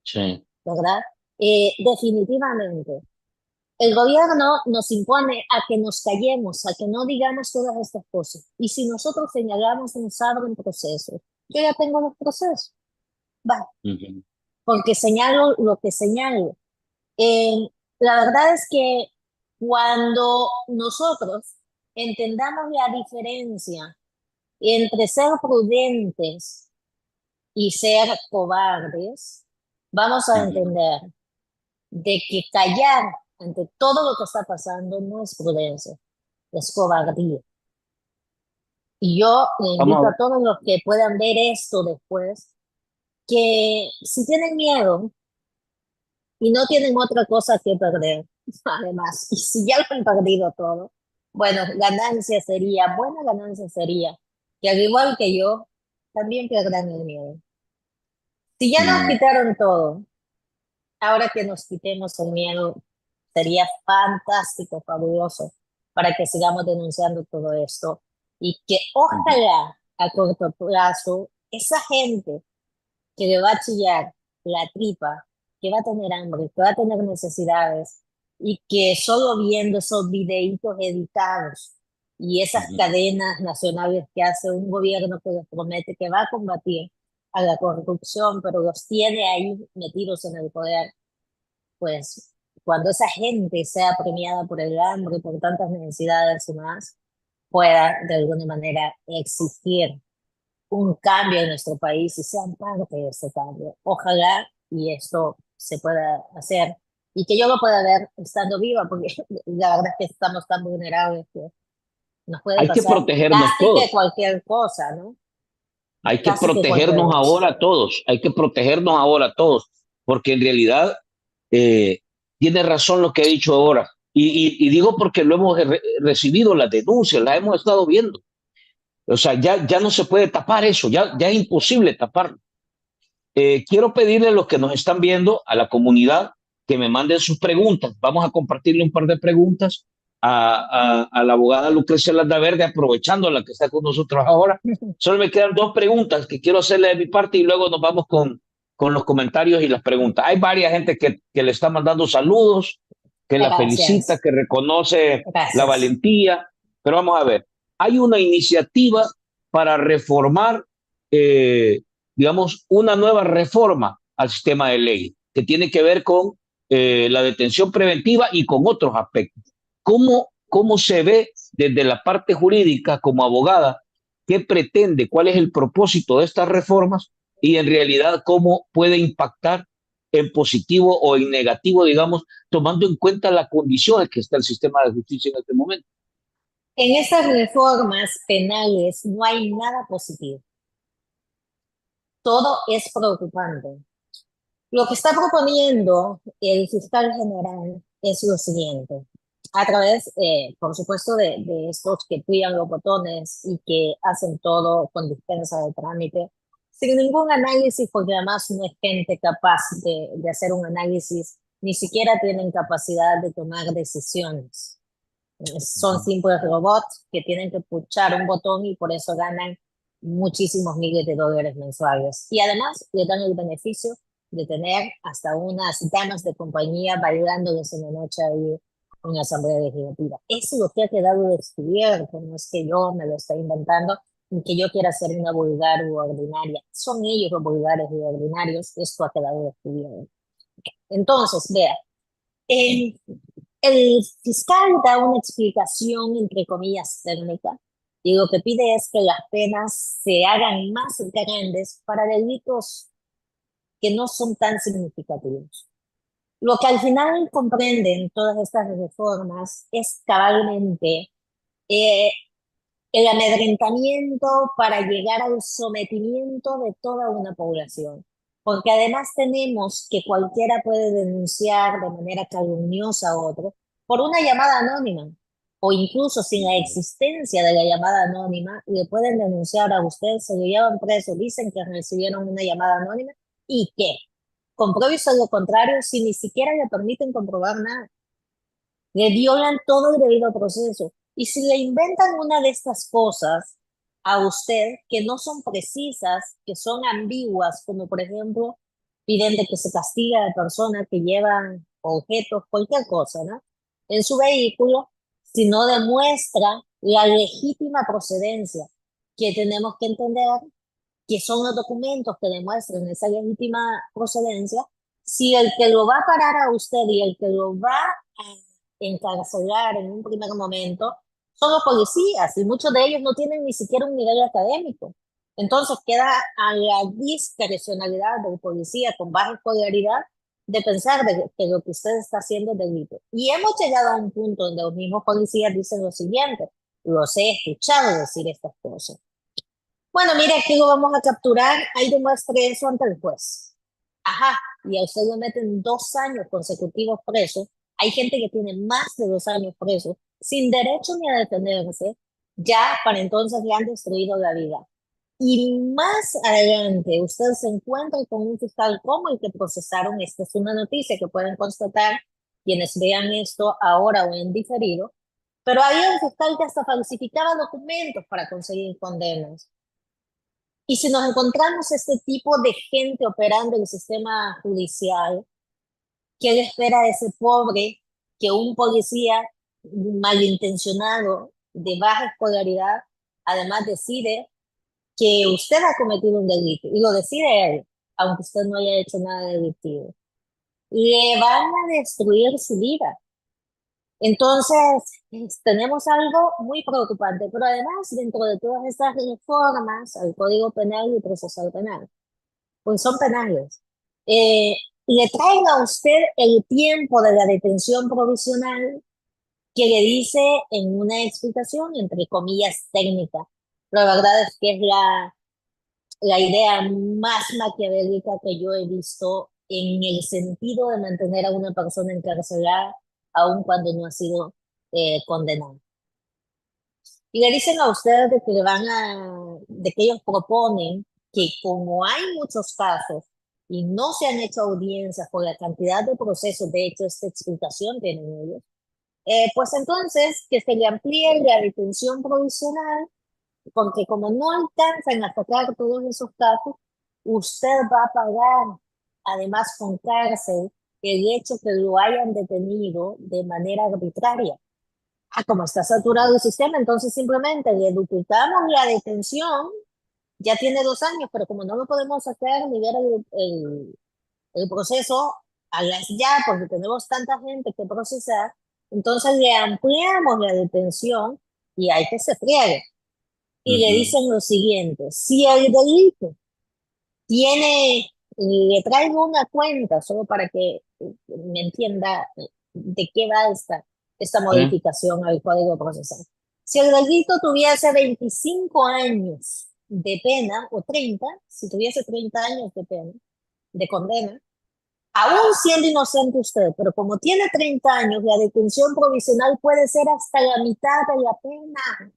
sí. ¿verdad? Definitivamente. El gobierno nos impone a que nos callemos, a que no digamos todas estas cosas. Y si nosotros señalamos, nos abren procesos. Yo ya tengo los procesos, va, Ujú. porque señalo lo que señalo. Eh, la verdad es que cuando nosotros entendamos la diferencia entre ser prudentes y ser cobardes, vamos a Ujú. entender de que callar ante todo lo que está pasando no es prudencia, es cobardía. Y yo le Vamos a invito a ver. todos los que puedan ver esto después, que si tienen miedo y no tienen otra cosa que perder, además, y si ya lo han perdido todo, bueno, buena ganancia sería que al igual que yo, también pierdan el miedo. Si ya nos Ujú. quitaron todo, ahora que nos quitemos el miedo, sería fantástico, fabuloso, para que sigamos denunciando todo esto y que Ujú. ojalá a corto plazo esa gente que le va a chillar la tripa, que va a tener hambre, que va a tener necesidades y que solo viendo esos videitos editados y esas Ujú. cadenas nacionales que hace un gobierno que les promete que va a combatir a la corrupción, pero los tiene ahí metidos en el poder, pues cuando esa gente sea premiada por el hambre, por tantas necesidades y más, pueda de alguna manera exigir un cambio en nuestro país y sean parte de ese cambio. Ojalá y esto se pueda hacer y que yo lo pueda ver estando viva, porque la verdad es que estamos tan vulnerables que nos puede Hay que pasar protegernos casi que todos. cualquier cosa, ¿no? Hay que Casi que cualquier protegernos cosa. ahora todos. Hay que protegernos ahora todos. Porque en realidad eh, tiene razón lo que he dicho ahora. Y digo porque lo hemos recibido las denuncias, las hemos estado viendo. O sea, ya no se puede tapar eso, ya es imposible taparlo. Quiero pedirle a los que nos están viendo, a la comunidad, que me manden sus preguntas. Vamos a compartirle un par de preguntas a la abogada Lucrecia Landaverde, aprovechando la que está con nosotros ahora. Solo me quedan dos preguntas que quiero hacerle de mi parte y luego nos vamos con los comentarios y las preguntas. Hay varias gente que le está mandando saludos, que la felicita, Gracias, que reconoce la gracias. valentía, pero vamos a ver, hay una iniciativa para reformar eh, digamos, una nueva reforma al sistema de ley que tiene que ver con la detención preventiva y con otros aspectos. ¿Cómo se ve desde la parte jurídica como abogada? ¿Qué pretende? ¿Cuál es el propósito de estas reformas? Y en realidad, ¿cómo puede impactar en positivo o en negativo, digamos, tomando en cuenta la condición en que está el sistema de justicia en este momento? En estas reformas penales no hay nada positivo. Todo es preocupante. Lo que está proponiendo el fiscal general es lo siguiente. A través, por supuesto, de estos que pillan los botones y que hacen todo con dispensa de trámite, sin ningún análisis, porque además no es gente capaz de hacer un análisis, ni siquiera tienen capacidad de tomar decisiones. Son simples robots que tienen que puchar un botón y por eso ganan muchísimos miles de dólares mensuales. Y además le dan el beneficio de tener hasta unas damas de compañía bailándoles en la noche ahí en la Asamblea Legislativa. Eso es lo que ha quedado descubierto, no es que yo me lo esté inventando, ni que yo quiera ser una vulgar u ordinaria. Son ellos los vulgares y ordinarios, esto ha quedado descubierto. Entonces, vea, eh, el fiscal da una explicación, entre comillas, técnica, y lo que pide es que las penas se hagan más grandes para delitos que no son tan significativos. Lo que al final comprenden todas estas reformas es cabalmente eh, el amedrentamiento para llegar al sometimiento de toda una población. Porque además tenemos que cualquiera puede denunciar de manera calumniosa a otro por una llamada anónima. o incluso sin la existencia de la llamada anónima, le pueden denunciar a usted, se lo llevan preso, dicen que recibieron una llamada anónima y que compruebe lo contrario si ni siquiera le permiten comprobar nada. Le violan todo el debido proceso. Y si le inventan una de estas cosas a usted que no son precisas, que son ambiguas, como por ejemplo piden de que se castigue a personas que llevan objetos, cualquier cosa, ¿no? En su vehículo, si no demuestra la legítima procedencia, que tenemos que entender que son los documentos que demuestran esa legítima procedencia, si el que lo va a parar a usted y el que lo va a encarcelar en un primer momento son los policías y muchos de ellos no tienen ni siquiera un nivel académico. Entonces queda a la discrecionalidad del policía con baja escolaridad de pensar que lo que usted está haciendo es delito. Y hemos llegado a un punto donde los mismos policías dicen lo siguiente, los he escuchado decir estas cosas. Bueno, mire, aquí lo vamos a capturar, ahí demuestre eso ante el juez. Ajá, y a usted lo meten 2 años consecutivos preso. Hay gente que tiene más de 2 años preso, sin derecho ni a detenerse, ya para entonces le han destruido la vida. Y más adelante usted se encuentra con un fiscal como el que procesaron. Esta es una noticia que pueden constatar quienes vean esto ahora o en diferido, pero había un fiscal que hasta falsificaba documentos para conseguir condenas. Y si nos encontramos este tipo de gente operando en el sistema judicial, ¿qué le espera a ese pobre que un policía malintencionado, de baja escolaridad, además decide que usted ha cometido un delito y lo decide él, aunque usted no haya hecho nada delictivo? Le van a destruir su vida. Entonces, tenemos algo muy preocupante, pero además, dentro de todas estas reformas al Código Penal y Procesal Penal, pues son penales. Eh, Le traigo a usted el tiempo de la detención provisional que le dice en una explicación, entre comillas, técnica. La verdad es que es la idea más maquiavélica que yo he visto en el sentido de mantener a una persona encarcelada aun cuando no ha sido condenada. Y le dicen a ustedes de que de que ellos proponen que como hay muchos casos y no se han hecho audiencias por la cantidad de procesos, de hecho esta explicación tienen ellos, pues entonces que se le amplíe la detención provisional, porque como no alcanzan a sacar todos esos casos, usted va a pagar, además con cárcel, el hecho que lo hayan detenido de manera arbitraria. Como está saturado el sistema, entonces simplemente le duplicamos la detención, ya tiene 2 años, pero como no lo podemos hacer, ni ver el proceso a las ya, porque tenemos tanta gente que procesar, entonces le ampliamos la detención y hay que se friegue. Y le dicen lo siguiente, si el delito tiene, le traigo una cuenta, solo para que me entienda de qué va esta Sí. modificación al Código Procesal. Si el delito tuviese 25 años de pena, o 30, si tuviese 30 años de pena, de condena, aún siendo inocente usted, pero como tiene 30 años, la detención provisional puede ser hasta la mitad de la pena.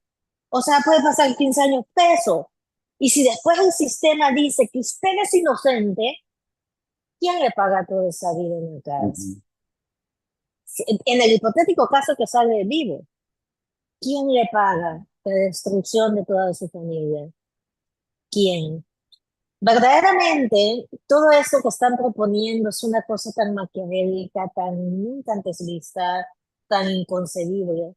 O sea, puede pasar 15 años preso. Y si después el sistema dice que usted es inocente, ¿quién le paga toda esa vida en el cárcel? Ujú. En el hipotético caso que sale vivo, ¿quién le paga la destrucción de toda su familia? ¿Quién? Verdaderamente, todo esto que están proponiendo es una cosa tan maquiavélica, tan nunca antes vista, tan inconcebible,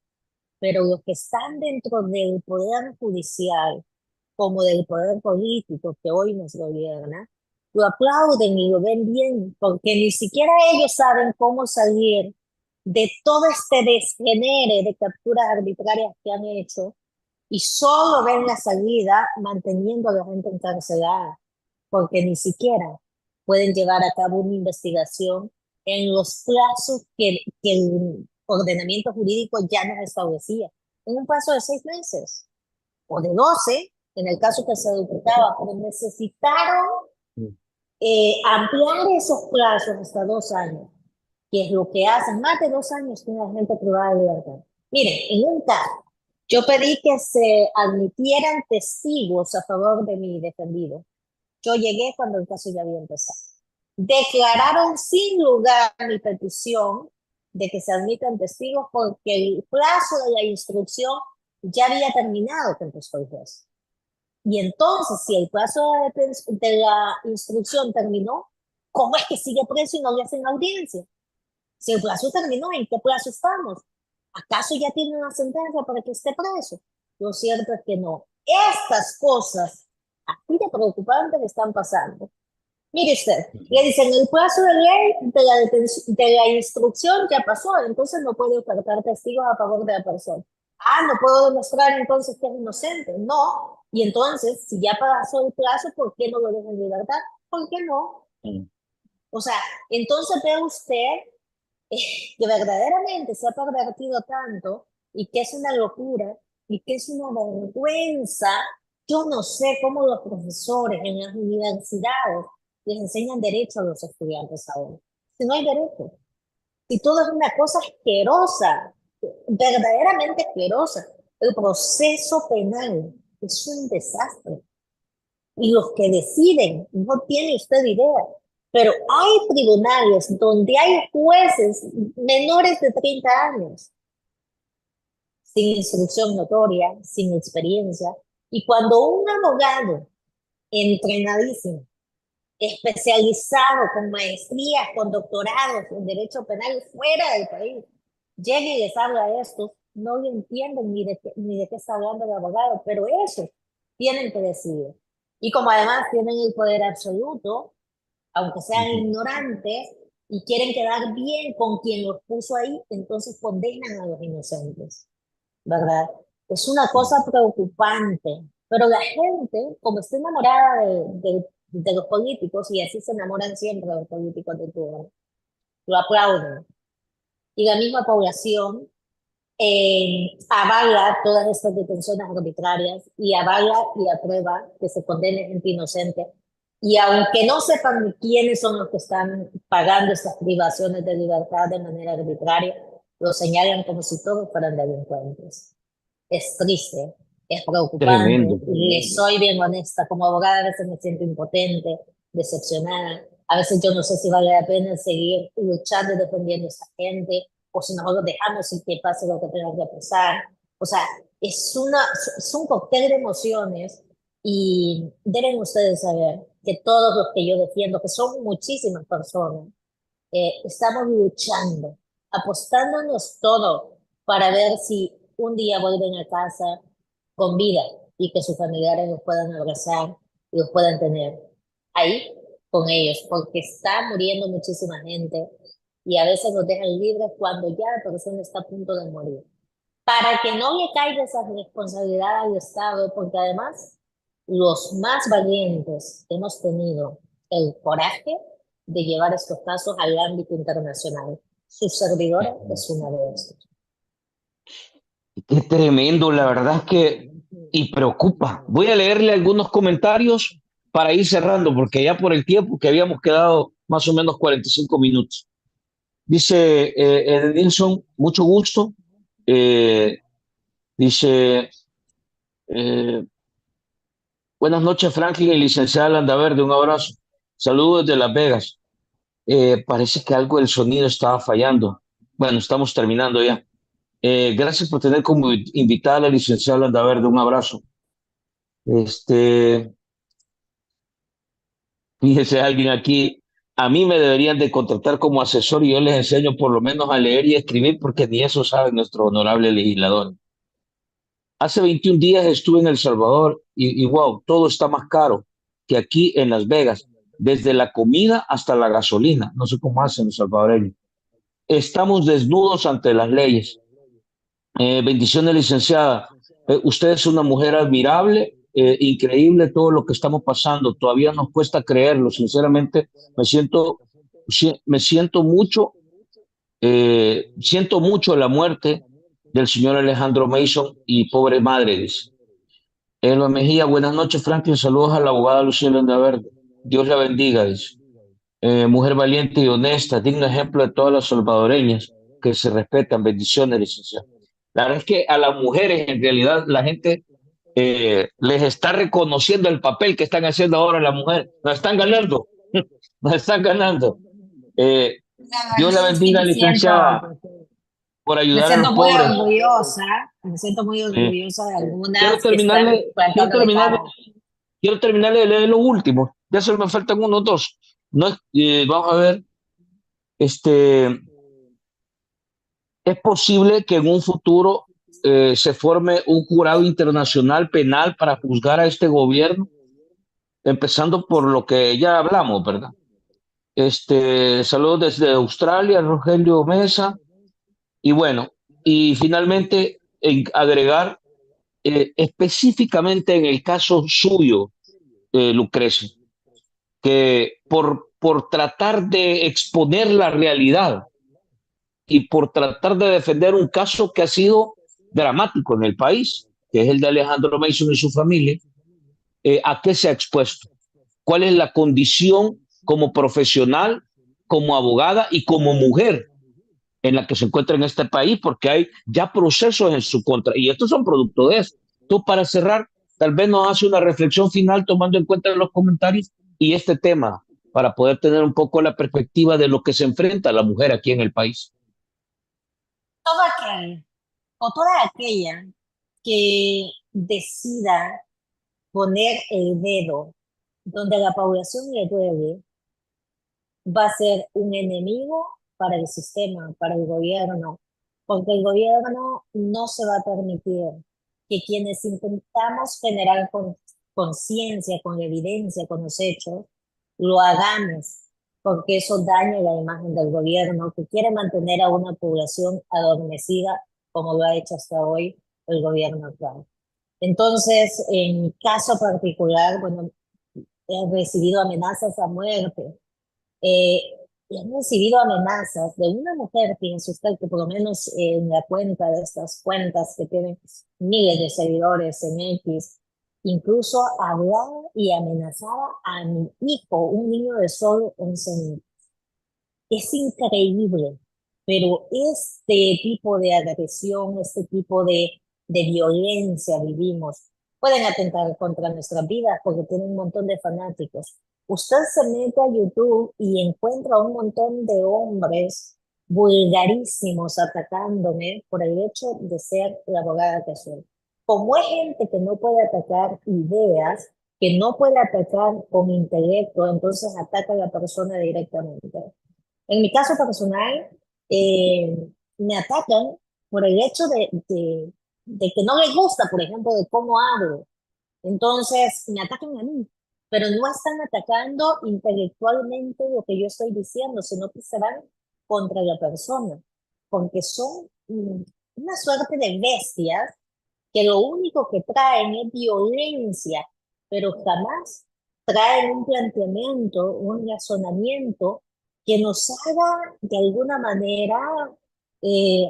pero los que están dentro del poder judicial, como del poder político que hoy nos gobierna, lo aplauden y lo ven bien, porque ni siquiera ellos saben cómo salir de todo este desgenere de capturas arbitrarias que han hecho y solo ven la salida manteniendo a la gente encarcelada, porque ni siquiera pueden llevar a cabo una investigación en los plazos que el ordenamiento jurídico ya nos establecía, en un plazo de 6 meses o de 12, en el caso que se duplicaba, pero necesitaron ampliar esos plazos hasta 2 años, que es lo que hacen, más de 2 años que una gente privada de libertad. Miren, en un caso, yo pedí que se admitieran testigos a favor de mi defendido. Yo llegué cuando el caso ya había empezado. Declararon sin lugar mi petición de que se admitan testigos porque el plazo de la instrucción ya había terminado, contestó el juez. Y entonces, si el plazo de la instrucción terminó, ¿cómo es que sigue preso y no le hacen audiencia? Si el plazo terminó, ¿en qué plazo estamos? ¿Acaso ya tiene una sentencia para que esté preso? Lo cierto es que no. Estas cosas así de preocupantes que están pasando. Mire usted, le dicen el plazo de ley de la instrucción ya pasó, entonces no puede ofertar testigos a favor de la persona. Ah, no puedo demostrar entonces que es inocente. No. Y entonces, si ya pasó el plazo, ¿por qué no lo dejan en libertad? ¿Por qué no? O sea, entonces ve usted que verdaderamente se ha pervertido tanto y que es una locura y que es una vergüenza. Yo no sé cómo los profesores en las universidades les enseñan derecho a los estudiantes ahora. Si no hay derecho, si todo es una cosa asquerosa, verdaderamente asquerosa. El proceso penal es un desastre. Y los que deciden, no tiene usted idea, pero hay tribunales donde hay jueces menores de 30 años, sin instrucción notoria, sin experiencia, y cuando un abogado entrenadísimo, especializado con maestrías, con doctorados en derecho penal fuera del país, llega y les habla de esto, no le entienden ni de qué está hablando el abogado, pero eso tienen que decidir. Y como además tienen el poder absoluto, aunque sean ignorantes y quieren quedar bien con quien los puso ahí, entonces condenan a los inocentes, ¿verdad? Es una cosa preocupante, pero la gente, como está enamorada de los políticos, y así se enamoran siempre de los políticos de turno, lo aplauden. Y la misma población avala todas estas detenciones arbitrarias y avala y aprueba que se condene gente inocente. Y aunque no sepan quiénes son los que están pagando estas privaciones de libertad de manera arbitraria, lo señalan como si todos fueran delincuentes. Es triste, es preocupante, Tremendo. y soy bien honesta, como abogada a veces me siento impotente, decepcionada, a veces yo no sé si vale la pena seguir luchando y defendiendo a esta gente, o si nosotros dejamos y que pase lo que tenga que pasar. O sea, es un cóctel de emociones y deben ustedes saber que todos los que yo defiendo, que son muchísimas personas, estamos luchando, apostándonos todo para ver si un día vuelven a casa con vida y que sus familiares los puedan abrazar y los puedan tener ahí con ellos, porque está muriendo muchísima gente y a veces nos dejan libres cuando ya la persona está a punto de morir. Para que no le caiga esa responsabilidad al Estado, porque además los más valientes hemos tenido el coraje de llevar estos casos al ámbito internacional. Su servidora es una de estos. Qué tremendo, la verdad es que, y preocupa. Voy a leerle algunos comentarios para ir cerrando, porque ya por el tiempo que habíamos quedado más o menos 45 minutos. Dice Edenilson, mucho gusto. Eh, dice, eh, buenas noches, Franklin y licenciada Landaverde, un abrazo. Saludos desde Las Vegas. Parece que algo del sonido estaba fallando. Bueno, estamos terminando ya. Gracias por tener como invitada a la licenciada Landaverde, un abrazo. Este, fíjese alguien aquí, a mí me deberían de contratar como asesor y yo les enseño por lo menos a leer y escribir porque ni eso sabe nuestro honorable legislador. Hace 21 días estuve en El Salvador y wow, todo está más caro que aquí en Las Vegas, desde la comida hasta la gasolina. No sé cómo hacen los salvadoreños. Estamos desnudos ante las leyes. Bendiciones, licenciada. Usted es una mujer admirable, increíble todo lo que estamos pasando. Todavía nos cuesta creerlo. Sinceramente, me siento mucho, siento mucho la muerte del señor Alejandro Mason y pobre madre, dice. Elba Mejía, buenas noches, Franklin. Saludos a la abogada Lucía Verde. Dios la bendiga, dice. Mujer valiente y honesta, digno ejemplo de todas las salvadoreñas que se respetan. Bendiciones, licenciada. La verdad es que a las mujeres en realidad la gente les está reconociendo el papel que están haciendo ahora las mujeres. Nos están ganando, nos están ganando. Eh, La Dios la verdad es que bendiga, licenciada, por me ayudar a siento los muy pobres. orgullosa, me siento muy Eh, orgullosa de quiero algunas que están terminarle, quiero plantándole terminarle, cara. quiero terminarle de leer los últimos. Ya solo me faltan unos dos. No es, vamos a ver, este, es posible que en un futuro se forme un jurado internacional penal para juzgar a este gobierno, empezando por lo que ya hablamos, ¿verdad? Saludos desde Australia, Rogelio Mesa. Y bueno, y finalmente agregar específicamente en el caso suyo, Lucrecia, que por tratar de exponer la realidad y por tratar de defender un caso que ha sido dramático en el país, que es el de Alejandro Mason y su familia, ¿a qué se ha expuesto? ¿Cuál es la condición como profesional, como abogada y como mujer en la que se encuentra en este país? Porque hay ya procesos en su contra y estos son producto de eso. Tú, para cerrar, tal vez nos hace una reflexión final tomando en cuenta los comentarios y este tema para poder tener un poco la perspectiva de lo que se enfrenta la mujer aquí en el país. Todo aquel o toda aquella que decida poner el dedo donde la población le duele, va a ser un enemigo para el sistema, para el gobierno, porque el gobierno no se va a permitir que quienes intentamos generar conciencia, con evidencia, con los hechos, lo hagamos, porque eso daña la imagen del gobierno que quiere mantener a una población adormecida como lo ha hecho hasta hoy el gobierno actual. Entonces, en mi caso particular, bueno, he recibido amenazas a muerte, eh, y han recibido amenazas de una mujer, fíjense usted, que por lo menos en la cuenta de estas cuentas que tienen miles de seguidores en X, incluso hablaba y amenazaba a mi hijo, un niño de solo 11 años. Es increíble, pero este tipo de agresión, este tipo de violencia vivimos, pueden atentar contra nuestras vidas porque tienen un montón de fanáticos. Usted se mete a YouTube y encuentra un montón de hombres vulgarísimos atacándome por el hecho de ser la abogada que soy. Como hay gente que no puede atacar ideas, que no puede atacar con intelecto, entonces ataca a la persona directamente. En mi caso personal, eh, me atacan por el hecho de que no les gusta, por ejemplo, de cómo hablo. Entonces, me atacan a mí, pero no están atacando intelectualmente lo que yo estoy diciendo, sino que se van contra la persona, porque son una suerte de bestias que lo único que traen es violencia, pero jamás traen un planteamiento, un razonamiento que nos haga de alguna manera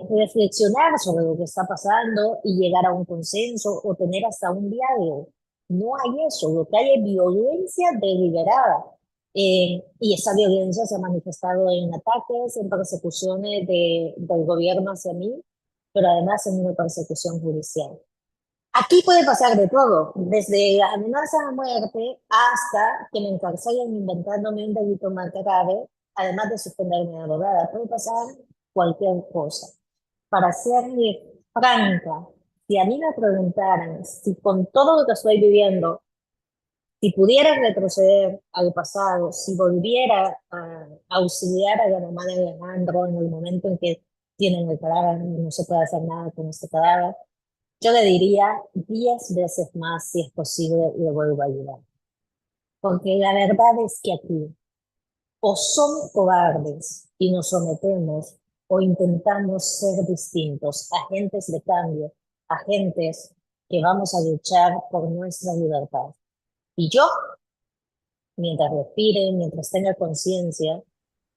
reflexionar sobre lo que está pasando y llegar a un consenso o tener hasta un diálogo. No hay eso, lo que hay es violencia deliberada. Y esa violencia se ha manifestado en ataques, en persecuciones del gobierno hacia mí, pero además en una persecución judicial. Aquí puede pasar de todo, desde la amenaza a muerte hasta que me encarcelen inventándome un delito más grave, además de suspenderme de abogada. Puede pasar cualquier cosa. Para ser franca, si a mí me preguntaran si con todo lo que estoy viviendo, si pudiera retroceder al pasado, si volviera a auxiliar a la mamá de Alejandro en el momento en que tienen el cadáver, no se puede hacer nada con este cadáver, yo le diría 10 veces más, si es posible, le vuelvo a ayudar. Porque la verdad es que aquí o somos cobardes y nos sometemos o intentamos ser distintos, agentes de cambio, agentes que vamos a luchar por nuestra libertad. Y yo, mientras respire, mientras tenga conciencia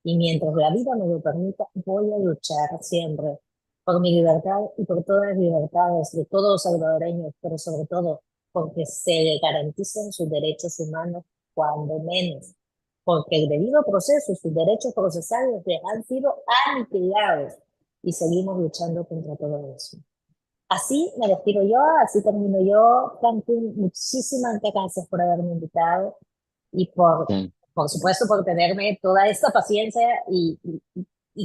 y mientras la vida me lo permita, voy a luchar siempre por mi libertad y por todas las libertades de todos los salvadoreños, pero sobre todo porque se le garanticen sus derechos humanos cuando menos, porque el debido proceso y sus derechos procesales les han sido aniquilados y seguimos luchando contra todo eso. así me despido yo, así termino yo. Franklin, muchísimas gracias por haberme invitado y Sí. por supuesto, por tenerme toda esta paciencia y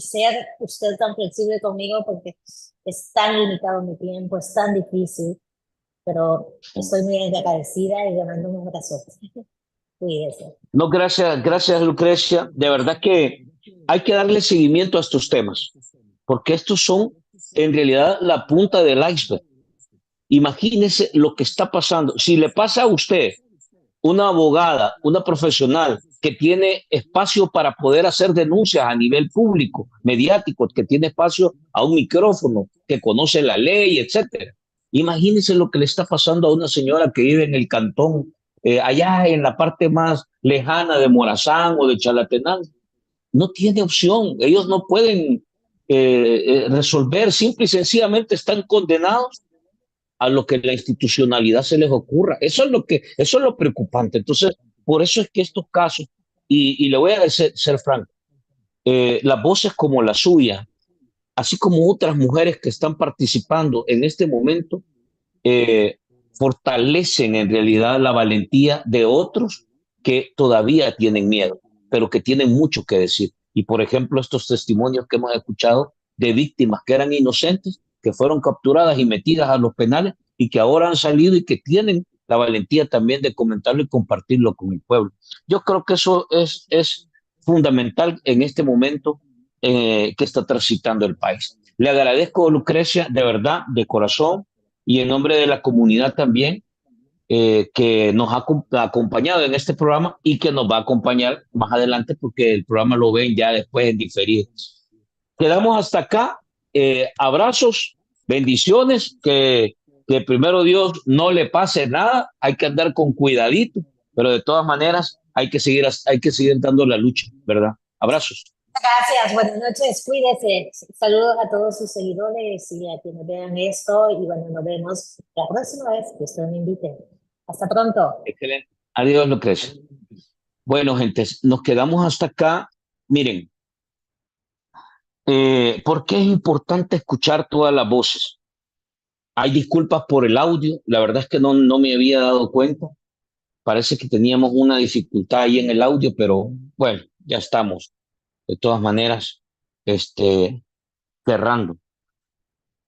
ser usted tan flexible conmigo porque es tan limitado mi tiempo, es tan difícil, pero Sí. estoy muy agradecida y le mando un abrazo. Cuídese. No, gracias, gracias Lucrecia. De verdad que hay que darle seguimiento a estos temas, porque estos son en realidad la punta del iceberg. Imagínese lo que está pasando. Si le pasa a usted, una abogada, una profesional que tiene espacio para poder hacer denuncias a nivel público, mediático, que tiene espacio a un micrófono, que conoce la ley, etcétera. Imagínense lo que le está pasando a una señora que vive en el cantón, allá en la parte más lejana de Morazán o de Chalatenango. No tiene opción. Ellos no pueden resolver, simple y sencillamente están condenados a lo que la institucionalidad se les ocurra. Eso es lo preocupante. Entonces, por eso es que estos casos, y le voy a ser franco, las voces como la suya, así como otras mujeres que están participando en este momento, eh, fortalecen en realidad la valentía de otros que todavía tienen miedo, pero que tienen mucho que decir. Y por ejemplo, estos testimonios que hemos escuchado de víctimas que eran inocentes, que fueron capturadas y metidas a los penales y que ahora han salido y que tienen la valentía también de comentarlo y compartirlo con el pueblo. Yo creo que eso es fundamental en este momento que está transitando el país. Le agradezco, Lucrecia, de verdad, de corazón, y en nombre de la comunidad también, que nos ha acompañado en este programa y que nos va a acompañar más adelante porque el programa lo ven ya después en diferido. Quedamos hasta acá. Abrazos, bendiciones, que primero Dios no le pase nada, hay que andar con cuidadito, pero de todas maneras hay que seguir dando la lucha, ¿verdad? Abrazos. Gracias, buenas noches, cuídese. Saludos a todos sus seguidores y a quienes vean esto. Y bueno, nos vemos la próxima vez que usted me invite. Hasta pronto. Excelente. Adiós, Lucrecia. Bueno, gente, nos quedamos hasta acá. Miren, ¿por qué es importante escuchar todas las voces? Hay disculpas por el audio, la verdad es que no me había dado cuenta. Parece que teníamos una dificultad ahí en el audio, pero bueno, ya estamos. De todas maneras, este, cerrando.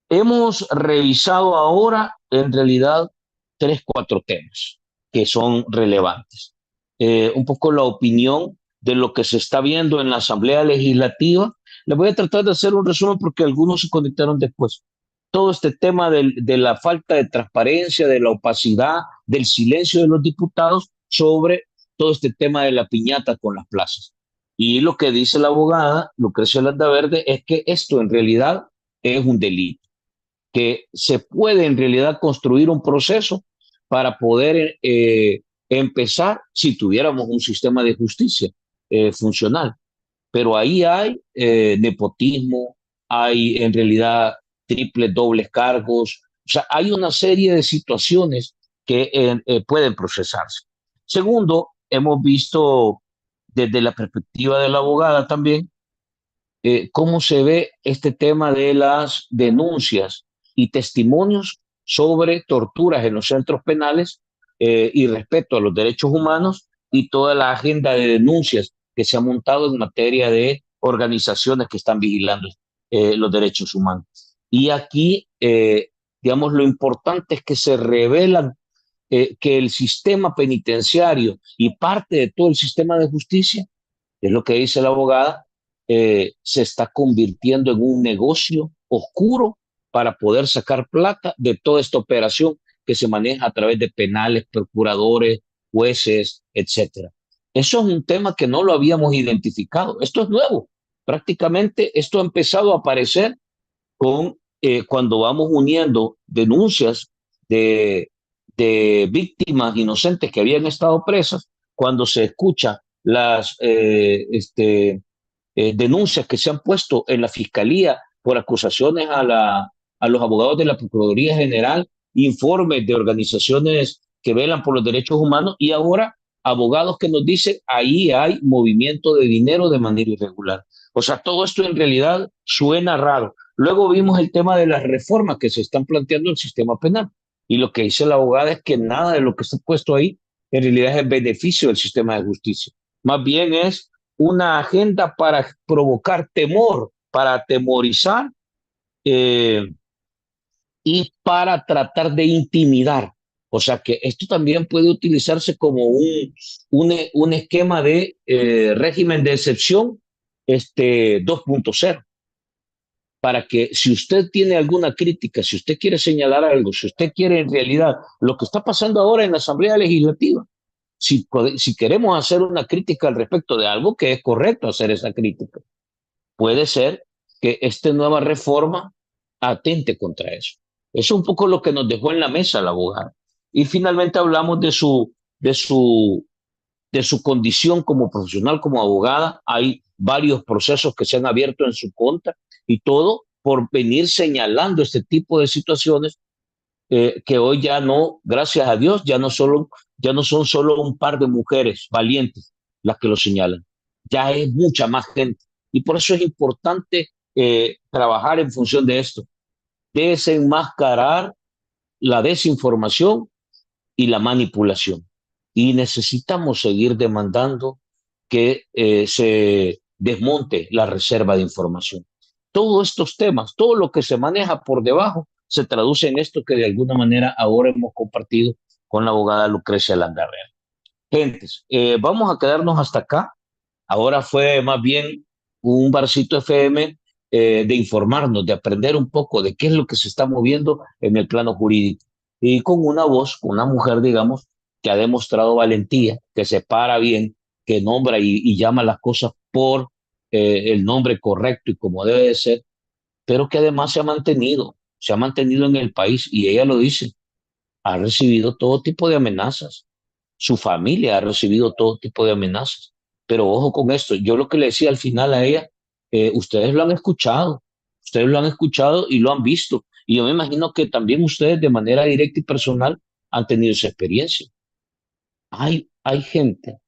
Hemos revisado ahora, en realidad, tres, cuatro temas que son relevantes. Un poco la opinión de lo que se está viendo en la Asamblea Legislativa. Le voy a tratar de hacer un resumen porque algunos se conectaron después. Todo este tema de la falta de transparencia, de la opacidad, del silencio de los diputados sobre todo este tema de la piñata con las plazas. Y lo que dice la abogada Lucrecia Landaverde es que esto en realidad es un delito, que se puede en realidad construir un proceso para poder empezar si tuviéramos un sistema de justicia funcional. Pero ahí hay nepotismo, hay en realidad triples, dobles cargos, o sea, hay una serie de situaciones que pueden procesarse. Segundo, hemos visto desde la perspectiva de la abogada también cómo se ve este tema de las denuncias y testimonios sobre torturas en los centros penales y respeto a los derechos humanos y toda la agenda de denuncias que se ha montado en materia de organizaciones que están vigilando los derechos humanos. Y aquí, digamos, lo importante es que se revelan que el sistema penitenciario y parte de todo el sistema de justicia, es lo que dice la abogada, se está convirtiendo en un negocio oscuro para poder sacar plata de toda esta operación que se maneja a través de penales, procuradores, jueces, etcétera. Eso es un tema que no lo habíamos identificado. Esto es nuevo. Prácticamente esto ha empezado a aparecer con cuando vamos uniendo denuncias de, de víctimas inocentes que habían estado presas, cuando se escucha las denuncias que se han puesto en la fiscalía por acusaciones a los abogados de la Procuraduría General, informes de organizaciones que velan por los derechos humanos y ahora abogados que nos dicen ahí hay movimiento de dinero de manera irregular. O sea, todo esto en realidad suena raro. Luego vimos el tema de las reformas que se están planteando en el sistema penal. Y lo que dice la abogada es que nada de lo que está puesto ahí en realidad es el beneficio del sistema de justicia. Más bien es una agenda para provocar temor, para atemorizar eh, y para tratar de intimidar. O sea que esto también puede utilizarse como un esquema de régimen de excepción 2.0, para que si usted tiene alguna crítica, si usted quiere señalar algo, si usted quiere en realidad lo que está pasando ahora en la Asamblea Legislativa, si queremos hacer una crítica al respecto de algo, que es correcto hacer esa crítica, puede ser que esta nueva reforma atente contra eso. Eso es un poco lo que nos dejó en la mesa la abogada. Y finalmente hablamos de su condición como profesional, como abogada. Hay varios procesos que se han abierto en su contra y todo por venir señalando este tipo de situaciones que hoy ya no, gracias a Dios, ya no son solo un par de mujeres valientes las que lo señalan, ya es mucha más gente. Y por eso es importante trabajar en función de esto, desenmascarar la desinformación y la manipulación. Y necesitamos seguir demandando que se desmonte la reserva de información. Todos estos temas, todo lo que se maneja por debajo, se traduce en esto que de alguna manera ahora hemos compartido con la abogada Lucrecia Landarrea. Gentes, vamos a quedarnos hasta acá. Ahora fue más bien un barcito FM de informarnos, de aprender un poco de qué es lo que se está moviendo en el plano jurídico. Y con una voz, con una mujer, digamos, que ha demostrado valentía, que se para bien, que nombra y llama las cosas por el nombre correcto y como debe de ser, pero que además se ha mantenido en el país y ella lo dice, ha recibido todo tipo de amenazas, su familia ha recibido todo tipo de amenazas. Pero ojo con esto, yo lo que le decía al final a ella, ustedes lo han escuchado y lo han visto. Y yo me imagino que también ustedes de manera directa y personal han tenido esa experiencia. Hay gente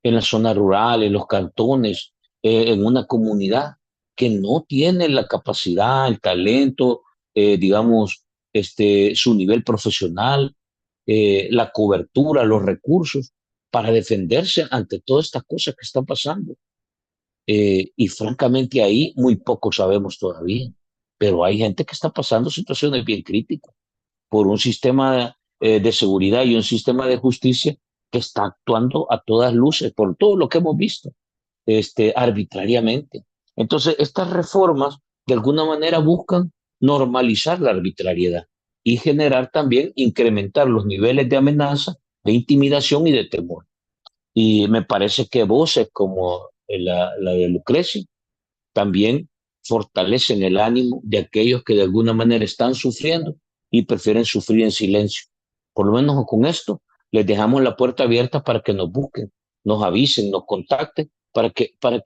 en la zona rural, en los cantones, en una comunidad que no tiene la capacidad, el talento, digamos, su nivel profesional, la cobertura, los recursos para defenderse ante todas estas cosas que están pasando. Y francamente ahí muy poco sabemos todavía, pero hay gente que está pasando situaciones bien críticas por un sistema de seguridad y un sistema de justicia que está actuando a todas luces, por todo lo que hemos visto, arbitrariamente. Entonces, estas reformas de alguna manera buscan normalizar la arbitrariedad y generar también, incrementar los niveles de amenaza, de intimidación y de temor. Y me parece que voces como la de Lucrecia también fortalecen el ánimo de aquellos que de alguna manera están sufriendo y prefieren sufrir en silencio. Por lo menos con esto les dejamos la puerta abierta para que nos busquen, nos avisen, nos contacten, para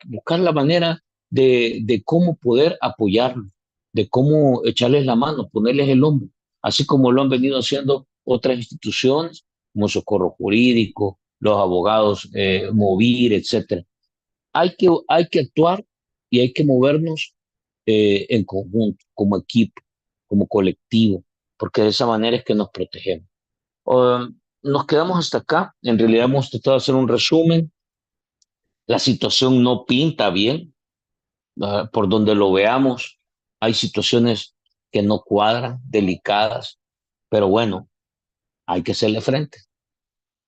buscar la manera de cómo poder apoyarlos, de cómo echarles la mano, ponerles el hombro, así como lo han venido haciendo otras instituciones, como Socorro Jurídico, los abogados Movir, etcétera. Hay que actuar y hay que movernos en conjunto, como equipo, como colectivo, porque de esa manera es que nos protegemos. Nos quedamos hasta acá. En realidad hemos tratado de hacer un resumen. La situación no pinta bien. Por donde lo veamos, hay situaciones que no cuadran, delicadas, pero bueno, hay que hacerle frente.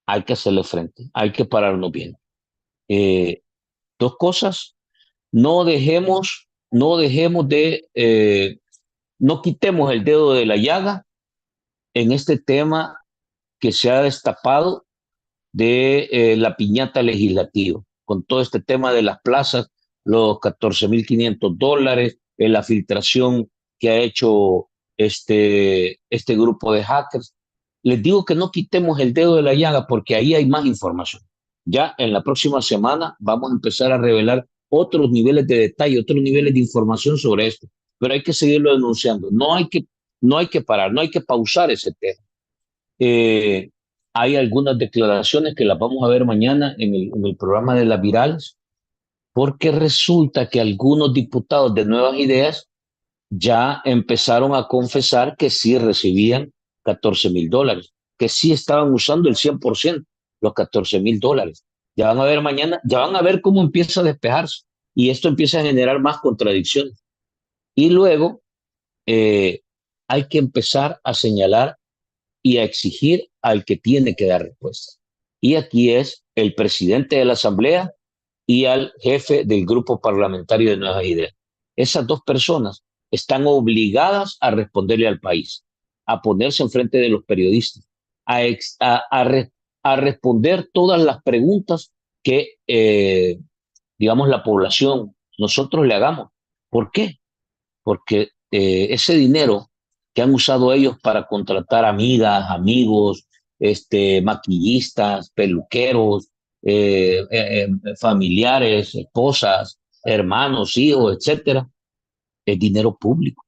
Hay que hacerle frente. Hay que pararnos bien. Eh, Dos cosas. No dejemos no quitemos el dedo de la llaga en este tema que se ha destapado de la piñata legislativa, con todo este tema de las plazas, los $14,500, la filtración que ha hecho este grupo de hackers. Les digo que no quitemos el dedo de la llaga porque ahí hay más información. Ya en la próxima semana vamos a empezar a revelar otros niveles de detalle, otros niveles de información sobre esto, pero hay que seguirlo denunciando. No hay que parar, no hay que pausar ese tema. Eh, hay algunas declaraciones que las vamos a ver mañana en el programa de las virales, porque resulta que algunos diputados de Nuevas Ideas ya empezaron a confesar que sí recibían $14,000, que sí estaban usando el 100%, los $14,000. Ya van a ver mañana, ya van a ver cómo empieza a despejarse y esto empieza a generar más contradicciones. Y luego eh, hay que empezar a señalar y a exigir al que tiene que dar respuesta. Y aquí es el presidente de la Asamblea y al jefe del grupo parlamentario de Nuevas Ideas. Esas dos personas están obligadas a responderle al país, a ponerse enfrente de los periodistas, a responder todas las preguntas que, digamos, la población, nosotros le hagamos. ¿Por qué? Porque ese dinero que han usado ellos para contratar amigas, amigos, maquillistas, peluqueros, familiares, esposas, hermanos, hijos, etcétera, es dinero público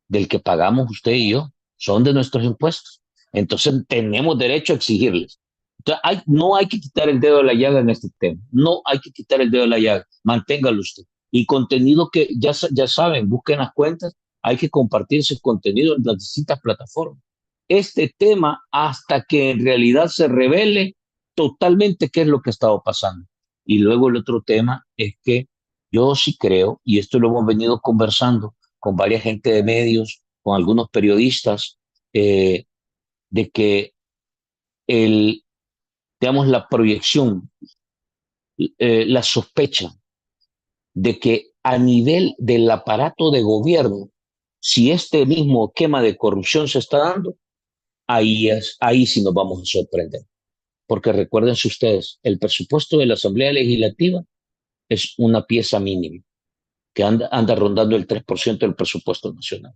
del que pagamos usted y yo, son de nuestros impuestos. Entonces tenemos derecho a exigirles. Entonces, no hay que quitar el dedo de la llaga en este tema, no hay que quitar el dedo de la llaga, manténgalo usted. Y contenido que ya saben, busquen las cuentas, hay que compartir ese contenido en las distintas plataformas. Este tema hasta que en realidad se revele totalmente qué es lo que ha estado pasando. Y luego el otro tema es que yo sí creo, y esto lo hemos venido conversando con varias gente de medios, con algunos periodistas, de que el, digamos, la proyección, la sospecha de que a nivel del aparato de gobierno, si este mismo esquema de corrupción se está dando, ahí sí nos vamos a sorprender. Porque recuérdense ustedes, el presupuesto de la Asamblea Legislativa es una pieza mínima, que anda rondando el 3% del presupuesto nacional.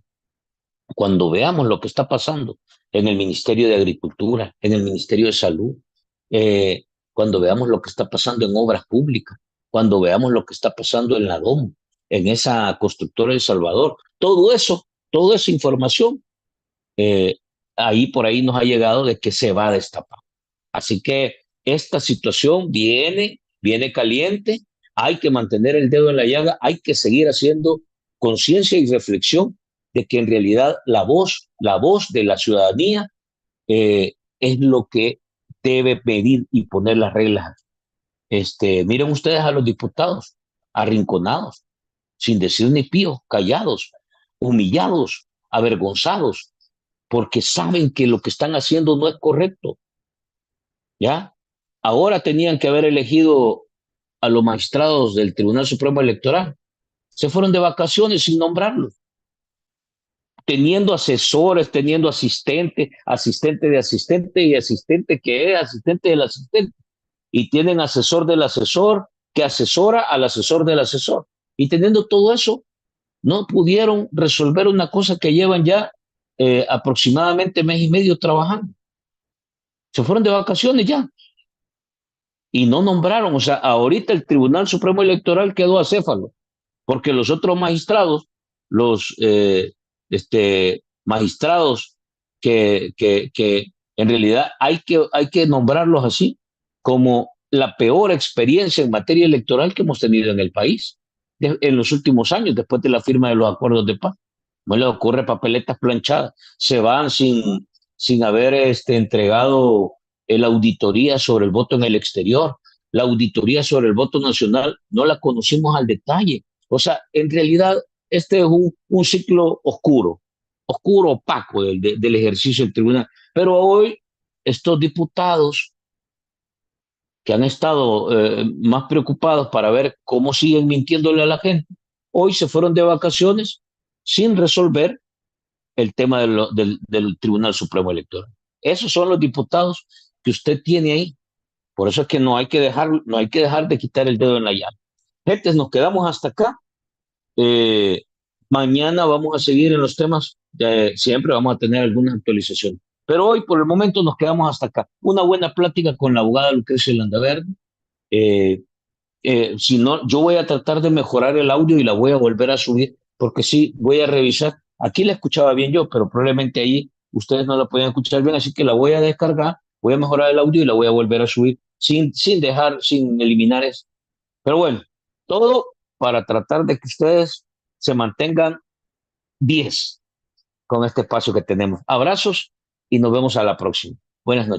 Cuando veamos lo que está pasando en el Ministerio de Agricultura, en el Ministerio de Salud, cuando veamos lo que está pasando en obras públicas, cuando veamos lo que está pasando en la DOM, en esa constructora de El Salvador, todo eso, toda esa información, eh, ahí por ahí nos ha llegado de que se va a destapar. Así que esta situación viene caliente, hay que mantener el dedo en la llaga, hay que seguir haciendo conciencia y reflexión de que en realidad la voz de la ciudadanía es lo que debe medir y poner las reglas. Miren ustedes a los diputados arrinconados, sin decir ni pío, callados, humillados, avergonzados, porque saben que lo que están haciendo no es correcto. ¿Ya? Ahora tenían que haber elegido a los magistrados del Tribunal Supremo Electoral. Se fueron de vacaciones sin nombrarlos, teniendo asesores, teniendo asistente, asistente de asistente y asistente que es asistente del asistente. Y tienen asesor del asesor que asesora al asesor del asesor. Y teniendo todo eso, no pudieron resolver una cosa que llevan ya aproximadamente mes y medio trabajando. Se fueron de vacaciones ya y no nombraron. O sea, ahorita el Tribunal Supremo Electoral quedó acéfalo, porque los otros magistrados, los magistrados que en realidad hay que nombrarlos así, como la peor experiencia en materia electoral que hemos tenido en el país en los últimos años, después de la firma de los acuerdos de paz. No les ocurre papeletas planchadas, se van sin haber entregado la auditoría sobre el voto en el exterior, la auditoría sobre el voto nacional, no la conocimos al detalle. O sea, en realidad este es un ciclo oscuro, oscuro, opaco del ejercicio del tribunal. Pero hoy estos diputados que han estado más preocupados para ver cómo siguen mintiéndole a la gente, hoy se fueron de vacaciones sin resolver el tema del Tribunal Supremo Electoral. Esos son los diputados que usted tiene ahí. Por eso es que no hay que dejar de quitar el dedo en la llave. Gente, nos quedamos hasta acá. Eh, Mañana vamos a seguir en los temas, siempre vamos a tener alguna actualización. Pero hoy, por el momento, nos quedamos hasta acá. Una buena plática con la abogada Lucrecia Landaverde. Eh, si no, yo voy a tratar de mejorar el audio y la voy a volver a subir, porque sí, voy a revisar. Aquí la escuchaba bien yo, pero probablemente ahí ustedes no la podían escuchar bien, así que la voy a descargar Voy a mejorar el audio y la voy a volver a subir sin eliminar eso. Pero bueno, todo para tratar de que ustedes se mantengan 10 con este espacio que tenemos. Abrazos y nos vemos a la próxima. Buenas noches.